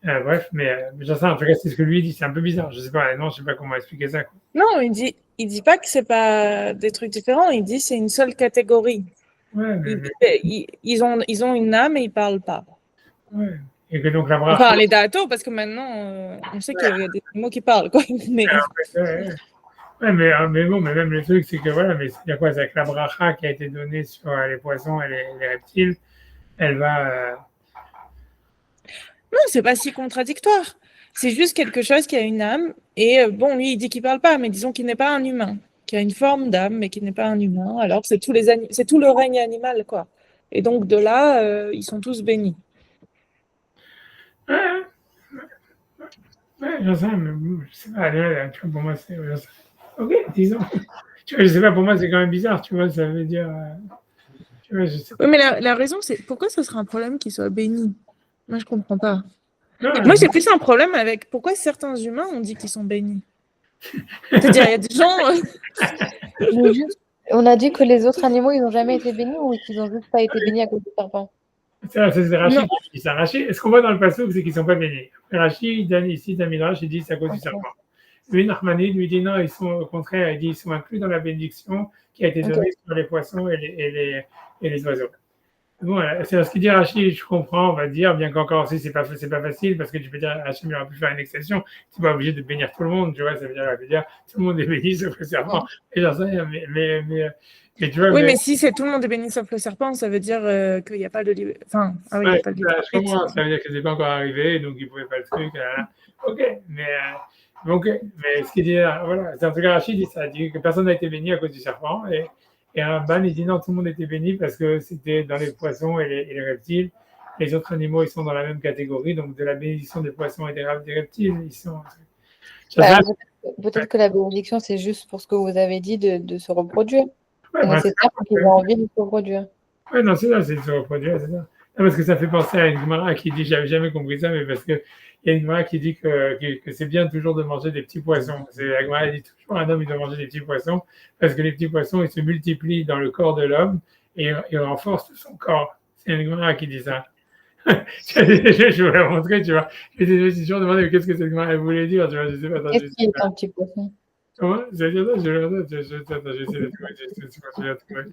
Speaker 1: Bref, mais j'en sais, en tout cas, c'est ce que lui dit. C'est un peu bizarre. Je sais pas, non, je sais pas comment expliquer ça, quoi.
Speaker 2: Non, il dit pas que c'est pas des trucs différents. Il dit c'est une seule catégorie.
Speaker 1: Ouais,
Speaker 2: Ils ont une âme et ils parlent pas.
Speaker 1: ouais. Et que donc la
Speaker 2: Enfin,
Speaker 1: bracha.
Speaker 2: les datos, parce que maintenant, on sait qu'il y a des animaux qui parlent, quoi. Mais...
Speaker 1: Ouais, mais bon, mais même le truc, c'est que voilà, mais il y a quoi? C'est que la bracha qui a été donnée sur les poissons et les reptiles, elle va.
Speaker 2: Non, c'est pas si contradictoire. C'est juste quelque chose qui a une âme. Et bon, lui, il dit qu'il parle pas, mais disons qu'il n'est pas un humain, qui a une forme d'âme, mais qui n'est pas un humain. Alors, c'est c'est tout le règne animal, quoi. Et donc, de là, ils sont tous bénis.
Speaker 1: Ouais, ouais, j'en sais, mais bon, je sais pas, là, tu vois, pour moi, c'est. Ok, disons. Tu vois, je sais pas, pour moi, c'est quand même bizarre, tu vois, ça veut dire. Tu vois, je sais pas.
Speaker 2: Oui, mais la raison, c'est pourquoi ça serait un problème qu'il soit béni? Moi, je comprends pas.
Speaker 1: Non,
Speaker 2: Moi, j'ai plus un problème avec pourquoi certains humains ont dit qu'ils sont bénis. C'est-à-dire, il y a des gens.
Speaker 3: Mais juste, on a dit que les autres animaux, ils n'ont jamais été bénis ou qu'ils n'ont juste pas été bénis à cause du serpent?
Speaker 1: c'est Rachid qui dit ça. Rachid, ce qu'on voit dans le passage, c'est qu'ils ne sont pas bénis. Après, Rachid, il donne ici, dans Midrash, il dit c'est à cause du serpent. Lui, Nachmani, lui dit non, ils sont au contraire, il dit ils sont inclus dans la bénédiction qui a été donnée sur les poissons et les oiseaux. Bon, c'est ce qu'il dit Rachid, je comprends, on va dire, bien qu'encore aussi, c'est pas facile, parce que tu peux dire, Rachid, il aurait pu faire une exception, tu n'es pas obligé de bénir tout le monde, tu vois, ça veut dire, tout le monde est béni, sauf le serpent, et j'en sais rien, mais tu vois.
Speaker 2: Oui, mais si c'est tout le monde est béni sauf le serpent, ça veut dire qu'il n'y a pas de Enfin, il n'y a pas de
Speaker 1: je comprends, ça veut dire que c'est pas encore arrivé, donc il ne pouvait pas le truc, ok, mais ce qu'il dit, voilà, c'est en tout cas, Rachid dit ça, il dit que personne n'a été béni à cause du serpent, et un ban, il dit non, tout le monde était béni parce que c'était dans les poissons et les reptiles. Les autres animaux, ils sont dans la même catégorie, donc de la bénédiction des poissons et des reptiles, ils sont.
Speaker 3: Peut-être que la bénédiction, c'est juste pour ce que vous avez dit de se reproduire.
Speaker 1: Ouais,
Speaker 3: C'est nécessaire pour qu'ils aient envie de se reproduire.
Speaker 1: Oui, non, c'est ça, c'est de se reproduire, c'est ça. Non, parce que ça fait penser à une Gemara qui dit, j'avais jamais compris ça, mais parce que il y a une Gemara qui dit que c'est bien toujours de manger des petits poissons. La Gemara dit toujours un homme il doit manger des petits poissons parce que les petits poissons ils se multiplient dans le corps de l'homme et ils renforcent tout son corps. C'est une Gemara qui dit ça. Je vous la montrer, tu vois. Je me suis toujours demandé qu'est-ce que cette Gemara voulait dire, tu vois. Je sais pas.
Speaker 3: Qu'est-ce qui est un petit poisson?
Speaker 1: Comment? Ça veut dire ça? Je vais essayer de trouver.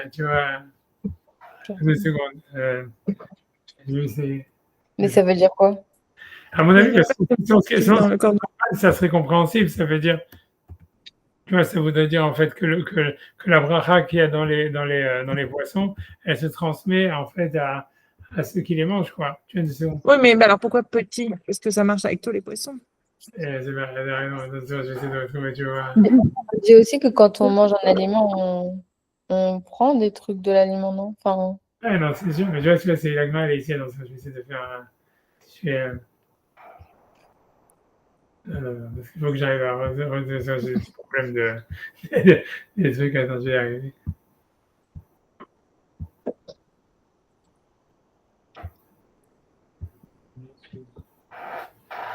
Speaker 1: Tu vois. 2 secondes. Je vais essayer.
Speaker 3: Mais ça veut dire quoi?
Speaker 1: À mon avis, ça serait compréhensible. Ça veut dire, tu vois, ça voudrait dire en fait que la bracha qu'il y a dans les poissons, elle se transmet en fait à ceux qui les mangent, quoi. Tu vois, 2 secondes.
Speaker 2: Oui, mais alors pourquoi petit? Parce que ça marche avec tous les poissons.
Speaker 1: C'est bien, j'essaie de retrouver, tu vois.
Speaker 3: On dit aussi que quand on mange un aliment, on prend des trucs de l'aliment, non? Enfin...
Speaker 1: Ah non, c'est sûr, mais tu vois, c'est l'agma, elle est ici, donc je vais essayer de faire parce qu'il faut que j'arrive à redescendre, j'ai des problèmes des trucs, attends, je vais y arriver.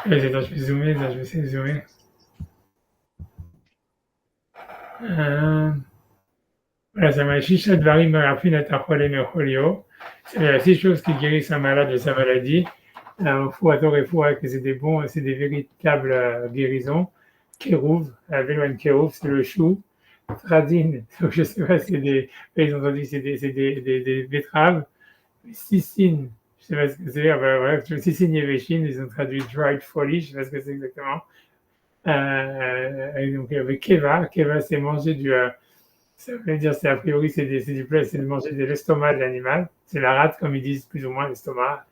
Speaker 1: Je vais zoomer, je vais essayer de zoomer. Voilà, ça m'a chicha de varim marapin atachole mecholio. C'est les 6 choses qui guérissent un malade de sa maladie. Fouator et Foua, que c'est des véritables guérisons. Kérouv, Véloine Kérouv, c'est le chou. Tradine, donc je sais pas, ils ont dit c'est des betteraves. Sissine, je sais pas ce que c'est, bref, Sissine Yeveshin, ils ont traduit dried folly, je sais pas ce que c'est exactement. Et donc avec Keva, c'est manger ça veut dire, c'est a priori, c'est du plat, c'est de manger de l'estomac de l'animal. C'est la rate, comme ils disent plus ou moins, l'estomac.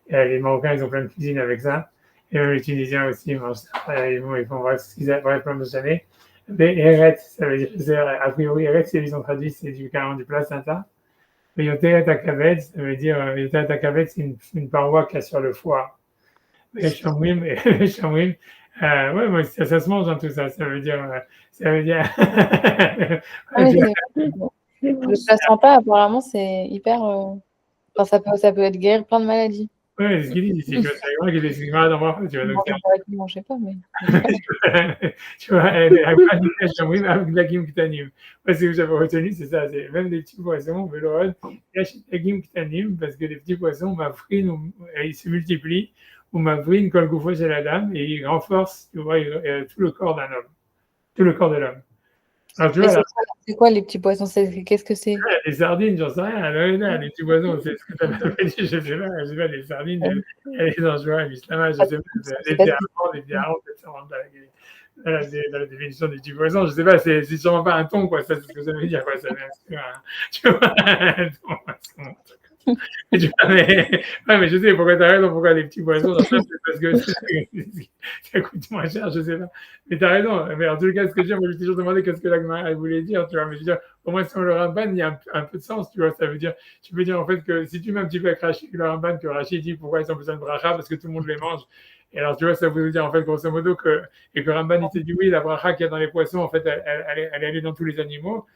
Speaker 1: Les Marocains, ils ont plein de cuisine avec ça. Et même les Tunisiens aussi mangent ça. Ils font bref, ce qu'ils appellent plein de années. Mais Eret, ça veut dire, a priori, Eret, ils ont traduit, c'est carrément du placenta. Mais Yoteret Akaved, ça veut dire, Yoteret Akaved, c'est une paroi qu'il y a sur le foie. Les chamouim, ouais, moi, ça se mange dans tout ça. Ça veut dire.
Speaker 3: Le placenta, apparemment, c'est hyper. Enfin, ça peut être guérir plein de maladies.
Speaker 1: Oui, c'est ce qu'il dit ici. C'est vrai qu'il est malade en tu vois. Donc,
Speaker 3: je sais pas, mais.
Speaker 1: tu vois, avec la Gim Ktanim. Moi, ce que j'avais retenu, c'est ça. C'est même les petits poissons, Velorod, ils achètent la Gim Ktanim parce que les petits poissons, ils se multiplient. Ou Mavrine, Kol Goufo chez la dame, et ils renforcent, tu vois, tout le corps d'un homme. Tout le corps de l'homme.
Speaker 3: Alors, tu vois, c'est quoi les petits poissons? Qu'est-ce que c'est?
Speaker 1: Les sardines, j'en sais rien. Là, les petits poissons, c'est ce que tu avais dit, je sais pas, les sardines, les anchois, l'islam, je sais pas, les diarrhées, peut-être ça rentre dans la définition des petits poissons, je sais pas, c'est sûrement pas un thon, quoi, ça, c'est ce que ça veut dire, quoi, ça vient, tu vois, un thon, mais je sais pourquoi tu as raison, pourquoi les petits poissons, c'est parce que ça coûte moins cher, je sais pas. Mais tu as raison, mais en tout cas, ce que je dis, moi, je me suis toujours demandé qu'est-ce que la Gemara voulait dire, tu vois, mais je veux dire, au moins, si on le Ramban, il y a un peu de sens, tu vois, ça veut dire, tu peux dire en fait que si tu mets un petit peu avec Rachid, le Ramban, que Rachid dit pourquoi ils ont besoin de bracha, parce que tout le monde les mange. Et alors, tu vois, ça veut dire en fait, grosso modo, et que Ramban, il te dit oui, la bracha qu'il y a dans les poissons, en fait, elle est allée dans tous les animaux.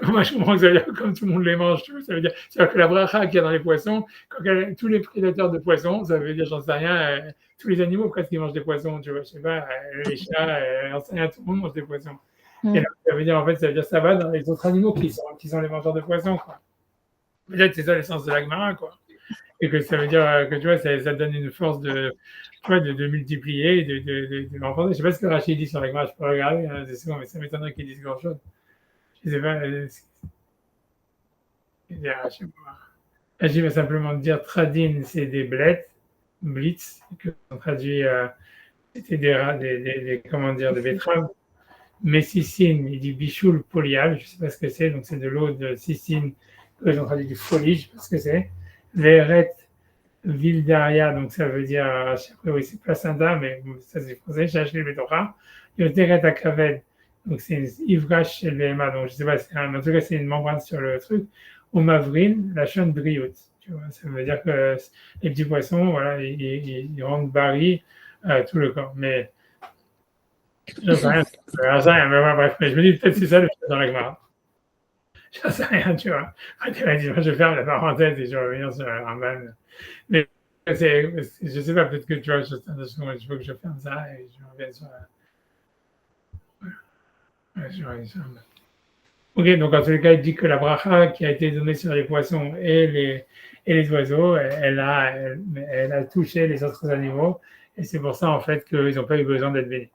Speaker 1: Moi, je comprends que ça veut dire comme tout le monde les mange, tu vois, ça veut dire que la bracha qu'il y a dans les poissons, tous les prédateurs de poissons, ça veut dire, j'en sais rien, tous les animaux presque ils mangent des poissons, tu vois, je sais pas, les chats, j'en sais rien, tout le monde mange des poissons. Et là, ça veut dire, en fait, ça veut dire ça va dans les autres animaux qui sont les mangeurs de poissons, quoi. Peut-être c'est ça l'essence de la Gemara, quoi. Et que ça veut dire que, tu vois, ça donne une force de multiplier, de renforcer. Je sais pas ce que Rachid dit sur la Gemara, je peux regarder, hein, c'est sûr, mais ça m'étonnerait qu'il dise grand-chose. Je sais pas. Je vais simplement dire Tradin, c'est des blitz, que on traduit, c'était des comment dire, des betteraves. Messicine, il dit bichoul polial, je ne sais pas ce que c'est, donc c'est de l'eau de Sicine, que j'en traduis du folie, je ne sais pas ce que c'est. Veret, Vildaria, donc ça veut dire, oui, c'est placenta, mais ça c'est français, j'ai acheté le Betora. Yoteret Akaved, donc c'est une ivrache chez le VMA, donc je ne sais pas, en tout cas c'est une membrane sur le truc. Ou mavrine, la chaîne brioute, tu vois, ça veut dire que les petits poissons, voilà, ils rendent barils tout le corps. Mais je ne sais rien, mais bref, mais je me dis peut-être c'est ça le fait dans la Gemara. Je ne sais rien, tu vois. Je ferme la parenthèse et je reviens sur la Ramban. Mais je ne sais pas, peut-être que tu vois, il faut que je ferme ça et je reviens sur la. Ok, donc en tous les cas, il dit que la bracha qui a été donnée sur les poissons et les oiseaux, elle a touché les autres animaux, et c'est pour ça en fait qu'ils n'ont pas eu besoin d'être bénis.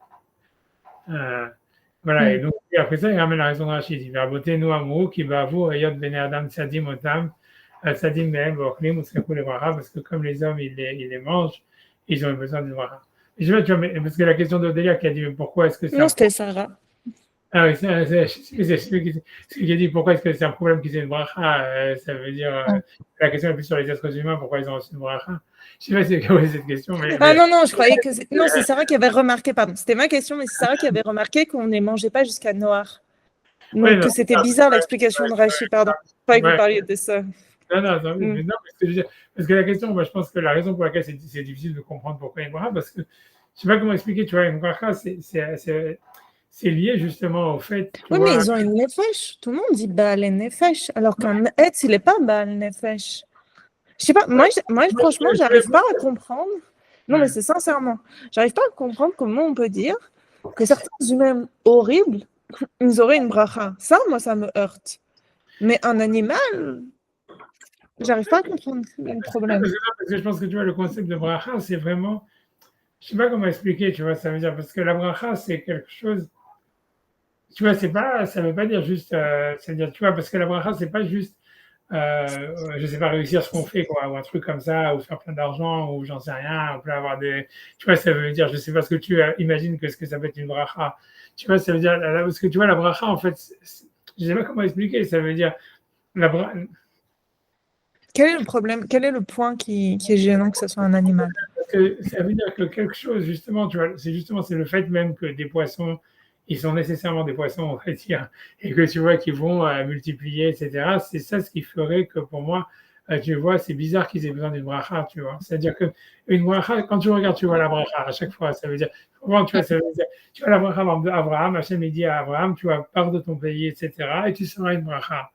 Speaker 1: Voilà, et donc après ça, il ramène la raison de Rachid. Il va botter nous amoureux qui va vous ayot bene adam tzadim otam tzadim mehem v'ochlim utzkaku les bracha, parce que comme les hommes ils les mangent, ils ont eu besoin de bracha. Je sais pas, tu vois, parce que la question d'Odélia qui a dit mais pourquoi est-ce que ça.
Speaker 2: Non, c'était Sarah.
Speaker 1: Ah oui, c'est celui qui a dit pourquoi est-ce que c'est un problème qu'ils aient une bracha, ça veut dire la question est plus sur les êtres humains, pourquoi ils ont aussi une bracha. Je sais pas si c'est cette question, mais.
Speaker 2: Ah non, je croyais que non, c'est Sarah qui avait remarqué, pardon, c'était ma question, mais c'est Sarah qui avait remarqué qu'on ne les mangeait pas jusqu'à Noir. Donc ouais, que c'était bizarre l'explication de Rachid, pardon. Pas que vous parliez de ça.
Speaker 1: Non, mais parce que la question, moi, je pense que la raison pour laquelle c'est difficile de comprendre pourquoi il y a une bracha, parce que je ne sais pas comment expliquer, tu vois, une bracha, c'est lié justement au fait.
Speaker 2: Oui, mais ils ont une nefesh. Tout le monde dit Baal nefesh, alors qu'un etz, il n'est pas Baal nefesh. Je sais pas, moi franchement, j'arrive pas à comprendre. Non, mais c'est sincèrement, j'arrive pas à comprendre comment on peut dire que certains humains horribles, ils auraient une bracha. Ça, moi, ça me heurte. Mais un animal, j'arrive pas à comprendre le problème.
Speaker 1: Parce que je pense que tu vois, le concept de bracha, c'est vraiment, je sais pas comment expliquer, tu vois, ça veut dire, parce que la bracha, c'est quelque chose. Tu vois, ça veut pas dire juste, c'est-à-dire, tu vois, parce que la bracha, c'est pas juste, je sais pas, réussir ce qu'on fait, quoi, ou un truc comme ça, ou faire plein d'argent, ou j'en sais rien, on peut avoir des, tu vois, ça veut dire, je sais pas ce que tu imagines que ce que ça peut être une bracha. Tu vois, ça veut dire, parce que tu vois, la bracha, en fait, je sais pas comment expliquer, ça veut dire, la bracha.
Speaker 2: Quel est le problème? Quel est le point qui est gênant que ce soit un animal?
Speaker 1: parce que ça veut dire que quelque chose, justement, tu vois, c'est le fait même que des poissons, ils sont nécessairement des poissons, on va dire, et que tu vois qu'ils vont multiplier, etc. C'est ça ce qui ferait que pour moi, tu vois, c'est bizarre qu'ils aient besoin d'une bracha, tu vois. C'est-à-dire que une bracha, quand tu regardes, tu vois la bracha à chaque fois, ça veut dire, comment tu vois, ça veut dire, tu vois la bracha d'Abraham, Hachem il dit à Abraham, tu vois, pars de ton pays, etc. Et tu seras une bracha.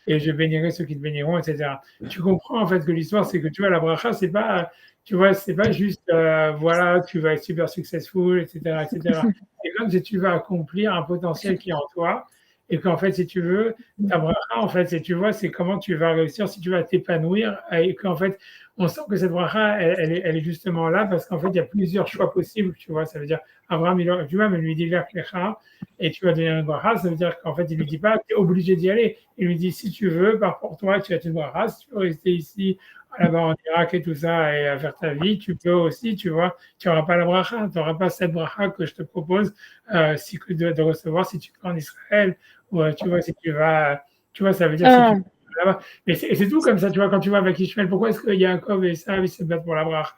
Speaker 1: Et je bénirai ceux qui te béniront, etc. Tu comprends en fait que l'histoire, c'est que tu vois, la bracha, c'est pas, tu vois, c'est pas juste, voilà, tu vas être super successful, etc., etc. C'est comme si tu vas accomplir un potentiel qui est en toi, et qu'en fait, si tu veux, ta bracha, en fait, c'est, tu vois, c'est comment tu vas réussir, si tu vas t'épanouir, et qu'en fait, on sent que cette bracha, elle est justement là, parce qu'en fait, il y a plusieurs choix possibles, tu vois, ça veut dire, Abraham, tu vois, mais lui dit, et tu vas devenir une bracha, ça veut dire qu'en fait, il lui dit pas, tu es obligé d'y aller. Il lui dit, si tu veux, par pour toi, tu as une bracha. Si tu veux rester ici, là-bas en Irak et tout ça, et faire ta vie, tu peux aussi, tu vois, tu n'auras pas la bracha, tu n'auras pas cette bracha que je te propose de recevoir si tu vas en Israël, ou tu vois, si tu vas, tu vois, ça veut dire si tu vas là-bas. Mais c'est tout comme ça, tu vois, quand tu vois avec Ishmael, pourquoi est-ce qu'il y a Yaakov et Esav, ils se battent pour la bracha?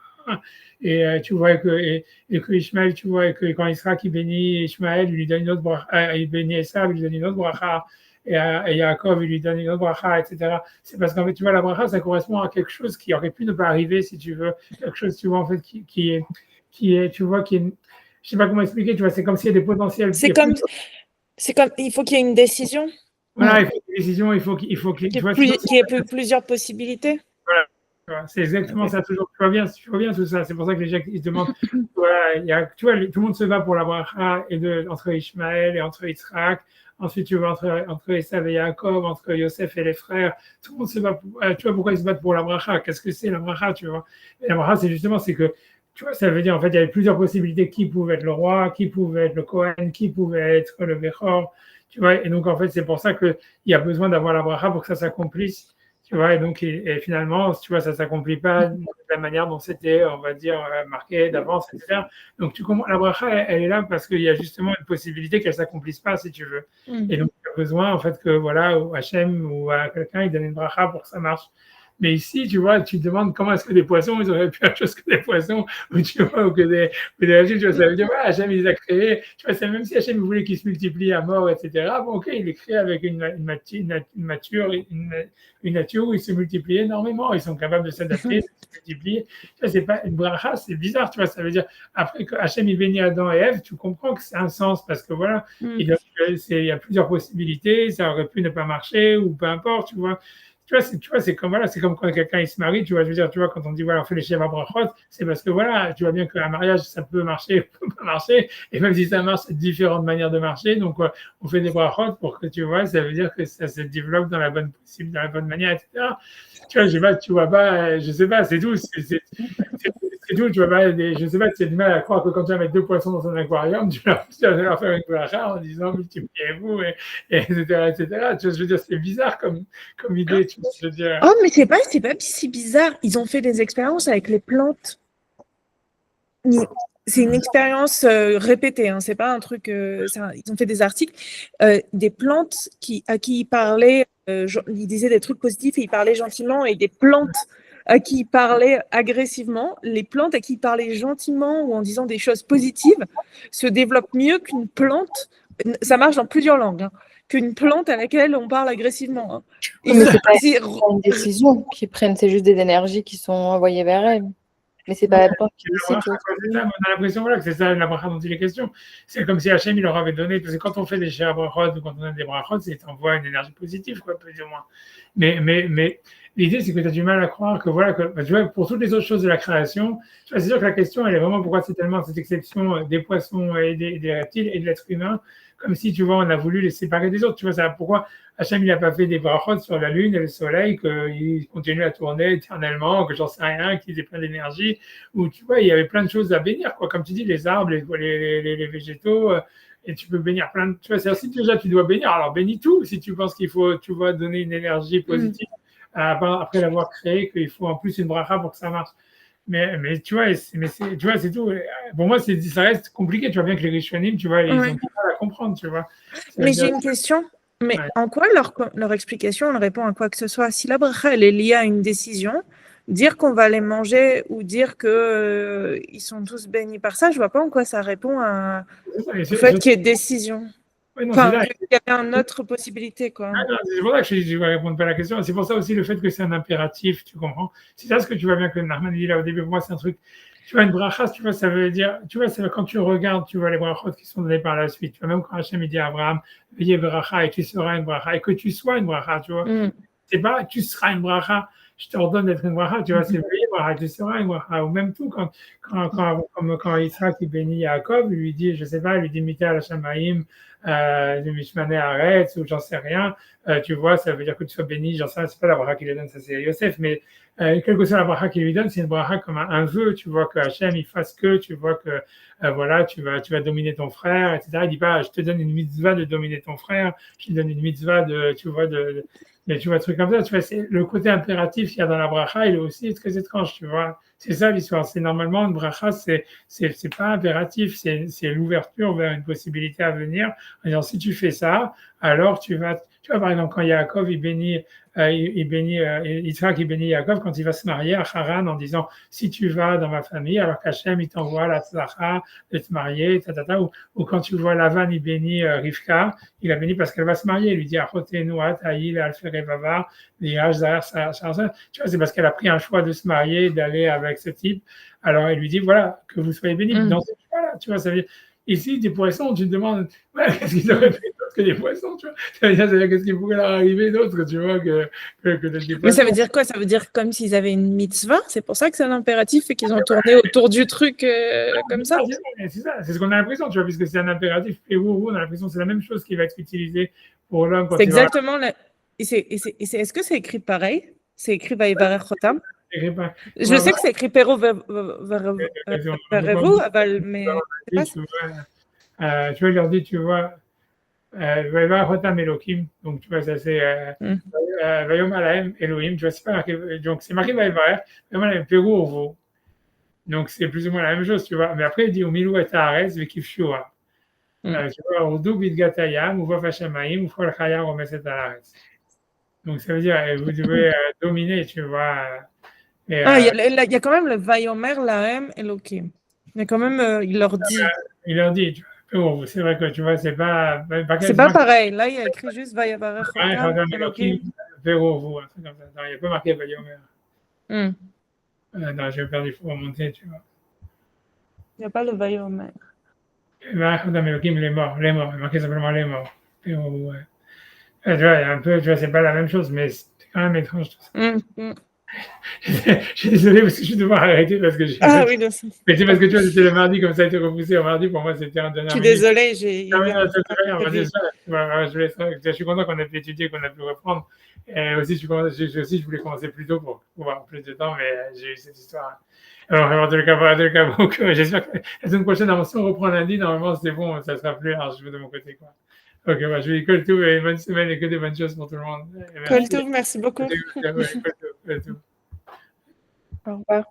Speaker 1: Et tu vois que Ishmael, tu vois, que quand Israël qui bénit Ishmael, il lui donne une autre bracha, il bénit Esav, il lui donne une autre bracha, et Yaakov, il lui donne une autre bracha, etc. C'est parce qu'en fait, tu vois, la bracha, ça correspond à quelque chose qui aurait pu ne pas arriver, si tu veux, quelque chose, tu vois, en fait, qui est, tu vois, qui est, je sais pas comment expliquer, tu vois, c'est comme s'il y a des potentiels.
Speaker 2: C'est comme, il faut qu'il y ait une décision.
Speaker 1: Voilà, il faut une décision, il faut qu'il
Speaker 2: y ait plusieurs possibilités.
Speaker 1: Voilà. C'est exactement ça, toujours. Tu vois bien tout ça. C'est pour ça que les gens ils se demandent, voilà, tu vois, tout le monde se bat pour la bracha entre Ishmaël et entre Yitzhak. Ensuite, tu vois, entre Esav et Yaakov, entre Yosef et les frères. Tout le monde se bat tu vois, pourquoi ils se battent pour la bracha? Qu'est-ce que c'est la bracha, tu vois? Et la bracha, c'est justement, c'est que, tu vois, ça veut dire, en fait, il y avait plusieurs possibilités. Qui pouvait être le roi, qui pouvait être le Kohen, qui pouvait être le Bechor, tu vois. Et donc, en fait, c'est pour ça qu'il y a besoin d'avoir la bracha pour que ça s'accomplisse. Tu vois, et donc, et finalement, tu vois, ça ne s'accomplit pas de la manière dont c'était, on va dire, marqué d'avance, etc. Donc, tu comprends, la bracha, elle est là parce qu'il y a justement une possibilité qu'elle ne s'accomplisse pas, si tu veux. Et donc, tu as besoin, en fait, que, voilà, au Hachem ou à quelqu'un, il donne une bracha pour que ça marche. Mais ici, tu vois, tu te demandes comment est-ce que des poissons, ils auraient pu faire chose que des poissons, ou tu vois, ou que des tu vois, ça veut dire, voilà, Hachem, il les a créés. Tu vois, c'est même si Hachem voulait qu'ils se multiplient à mort, etc. Bon, ok, il les crée avec une nature où ils se multiplient énormément. Ils sont capables de s'adapter, de se multiplier. Tu vois, c'est pas une bracha, c'est bizarre, tu vois, ça veut dire, après que Hachem, il bénit Adam et Ève, tu comprends que c'est un sens, parce que voilà, il y a plusieurs possibilités, ça aurait pu ne pas marcher, ou peu importe, tu vois. Tu vois, c'est comme, voilà, c'est comme quand quelqu'un il se marie, tu vois, je veux dire, tu vois, quand on dit, voilà, on fait les Sheva Brachot, c'est parce que, voilà, tu vois bien qu'un mariage, ça peut marcher, peut pas marcher, et même si ça marche, c'est différentes manières de marcher, donc, on fait des Brachot pour que, tu vois, ça veut dire que ça se développe dans la bonne manière, etc. Tu vois, je sais pas, c'est tout, c'est tout, tu vois pas, je sais pas, tu as du mal à croire que quand tu vas mettre 2 poissons dans un aquarium, tu vas leur faire une bracha en disant multipliez-vous, etc., etc. Tu vois, je veux dire, c'est bizarre comme idée, tu vois, je veux dire.
Speaker 2: Oh, mais c'est pas si bizarre. Ils ont fait des expériences avec les plantes. C'est une expérience répétée, hein. C'est pas un truc. Ils ont fait des articles, des plantes à qui ils parlaient, ils disaient des trucs positifs et ils parlaient gentiment, et des plantes à qui ils parlaient agressivement. Les plantes à qui ils parlaient gentiment ou en disant des choses positives se développent mieux qu'une plante. Ça marche dans plusieurs langues, hein, qu'une plante à laquelle on parle agressivement. Hein.
Speaker 3: Mais c'est pas une décision qu'ils prennent, c'est juste des énergies qui sont envoyées vers elles. Mais c'est pas la plante qui décide.
Speaker 1: On a l'impression, voilà, que c'est ça la bracha dont il est question. C'est comme si Hachem, il leur avait donné, parce que quand on fait des Sheva Brachot ou quand on a des brachot, c'est t'envoie une énergie positive, quoi, plus ou moins. Mais l'idée, c'est que tu as du mal à croire que, voilà, tu vois, pour toutes les autres choses de la création, tu vois, c'est sûr que la question, elle est vraiment pourquoi c'est tellement cette exception des poissons et des reptiles et de l'être humain, comme si, tu vois, on a voulu les séparer des autres. Tu vois, ça, pourquoi Hachem, il n'a pas fait des brachot sur la lune et le soleil, qu'il continue à tourner éternellement, que j'en sais rien, qu'ils aient plein d'énergie, ou tu vois, il y avait plein de choses à bénir, quoi. Comme tu dis, les arbres, les végétaux, et tu peux bénir plein de, tu vois, c'est aussi déjà, tu dois bénir. Alors, bénis tout, si tu penses qu'il faut, tu vois, donner une énergie positive, après l'avoir créé, qu'il faut en plus une bracha pour que ça marche. Mais tu vois, c'est tout. Pour moi, ça reste compliqué. Tu vois bien que les Rishonim, tu vois, ils ont du mal à comprendre, tu vois.
Speaker 2: Mais j'ai une question. Mais en quoi leur explication, elle répond à quoi que ce soit? Si la bracha, elle est liée à une décision, dire qu'on va les manger ou dire que ils sont tous bénis par ça, je vois pas en quoi ça répond au fait qu'il y ait décision.
Speaker 1: Oui, non,
Speaker 2: Enfin,
Speaker 1: c'est là.
Speaker 2: qu'il y avait une autre possibilité, quoi.
Speaker 1: Ah non, c'est pour ça que je ne vais répondre pas à la question. C'est pour ça aussi le fait que c'est un impératif, tu comprends? C'est ça ce que tu vois bien que Narman dit là au début. Pour moi, c'est un truc. Tu vois, une bracha, tu vois, ça veut dire, tu vois, quand tu regardes, tu vois les brachot qui sont données par la suite. Tu vois, même quand Hachem dit à Abraham, veillez bracha et tu seras une bracha et que tu sois une bracha, tu vois. C'est pas tu seras une bracha, je t'ordonne d'être une bracha, tu vois, c'est veillez bracha, tu seras une bracha. Ou même tout, quand Yitzhak il bénit Yaakov, il lui dit, je sais pas, il lui dit Mita al Shamaim, de Mishmané Aretz, ou j'en sais rien, tu vois, ça veut dire que tu sois béni, j'en sais rien, c'est pas la bracha qu'il lui donne, ça c'est Yosef, mais quelle que soit la bracha qu'il lui donne, c'est une bracha comme un vœu, tu vois, que Hachem il fasse que, tu vois que voilà, tu vas dominer ton frère, etc. Il dit pas, je te donne une mitzvah de dominer ton frère, je te donne une mitzvah de, tu vois, mais tu vois, truc comme ça, tu vois, c'est le côté impératif qu'il y a dans la bracha, il est aussi très étrange, tu vois. C'est ça l'histoire. C'est normalement une bracha, c'est pas impératif, c'est l'ouverture vers une possibilité à venir. En disant, si tu fais ça, alors tu vois, par exemple, quand Yaakov, il bénit, Yitzhak, il bénit Yaakov quand il va se marier à Haran en disant, si tu vas dans ma famille, alors qu'Hachem, il t'envoie la tzlacha de te marier, ou quand tu vois Lavan, il bénit Rivka, il a béni parce qu'elle va se marier, il lui dit, Achotenu at Aïl, Alferevava, tu vois, c'est parce qu'elle a pris un choix de se marier, d'aller avec ce type. Alors, il lui dit, voilà, que vous soyez bénis. Dans ce choix-là, tu vois, ça veut dire, ici, des poissons, tu te demandes, ouais, qu'est-ce qu'ils auraient fait d'autre que des poissons, tu vois? Ça veut dire, qu'est-ce qu'il pourrait leur arriver d'autre, tu vois, que des poissons.
Speaker 2: Mais ça veut dire quoi? Ça veut dire comme s'ils avaient une mitzvah? C'est pour ça que c'est un impératif et qu'ils ont tourné autour du truc comme ça?
Speaker 1: C'est ça, c'est ce qu'on a l'impression, tu vois, puisque c'est un impératif. Et on a l'impression que c'est la même chose qui va être utilisée pour l'homme.
Speaker 2: C'est exactement la... Est-ce que c'est écrit pareil? C'est écrit Vaïvarer Chotam? Je sais que c'est écrit Pero Verevou, mais
Speaker 1: tu vois, il leur dit, tu vois, Vaïvarer Chotam Elohim, donc tu vois, ça c'est Vayom Alahem Elohim, tu vois, c'est pas marqué, donc c'est marqué Vaïvarer, Vayom Alahem Pero Ovo. Donc c'est plus ou moins la même chose, tu vois. Mais après, il dit, Umilou et Haaretz vekif shua. Tu vois, Urdu bidgatayam, ou vafashamaim, ou fol chayar, omeset haaretz. Donc ça veut dire, vous devez dominer, tu vois.
Speaker 2: Il y a quand même le Vayomer Lahem Elohim. Il y a quand même, il leur dit.
Speaker 1: Il leur dit, tu vois, c'est vrai que tu vois, c'est pas
Speaker 2: pareil. Là, il y a écrit juste Vayomer Elohim.
Speaker 1: Véro, vous, un truc comme ça. Non, il n'y a pas marqué Vayomer. Non, j'ai perdu, il faut remonter, tu vois.
Speaker 2: Il n'y a pas le Vayomer.
Speaker 1: Vayomer Elohim, les morts, il est marqué simplement les morts. Véro, ouais. Tu vois, il y a un peu, tu vois, c'est pas la même chose, mais c'est quand même étrange tout ça. Je suis désolé parce que je vais devoir arrêter parce que j'ai.
Speaker 2: Ah oui, non,
Speaker 1: mais c'est parce que tu vois, c'était le mardi, comme ça a été repoussé au mardi, pour moi c'était un dernier.
Speaker 2: Je suis désolée, j'ai.
Speaker 1: Non, je suis content qu'on ait pu étudier, qu'on a pu reprendre. Et aussi, je voulais commencer plus tôt pour avoir plus de temps, mais j'ai eu cette histoire. Alors, en tout cas, donc, j'espère que la semaine prochaine, si on reprend lundi, normalement c'est bon, ça sera plus large de mon côté, quoi. Ok, bah, je vais école tout et une bonne semaine et que des bonnes choses pour tout le monde.
Speaker 2: Kol Tov, merci beaucoup.
Speaker 1: Kol Tov.
Speaker 3: Au revoir.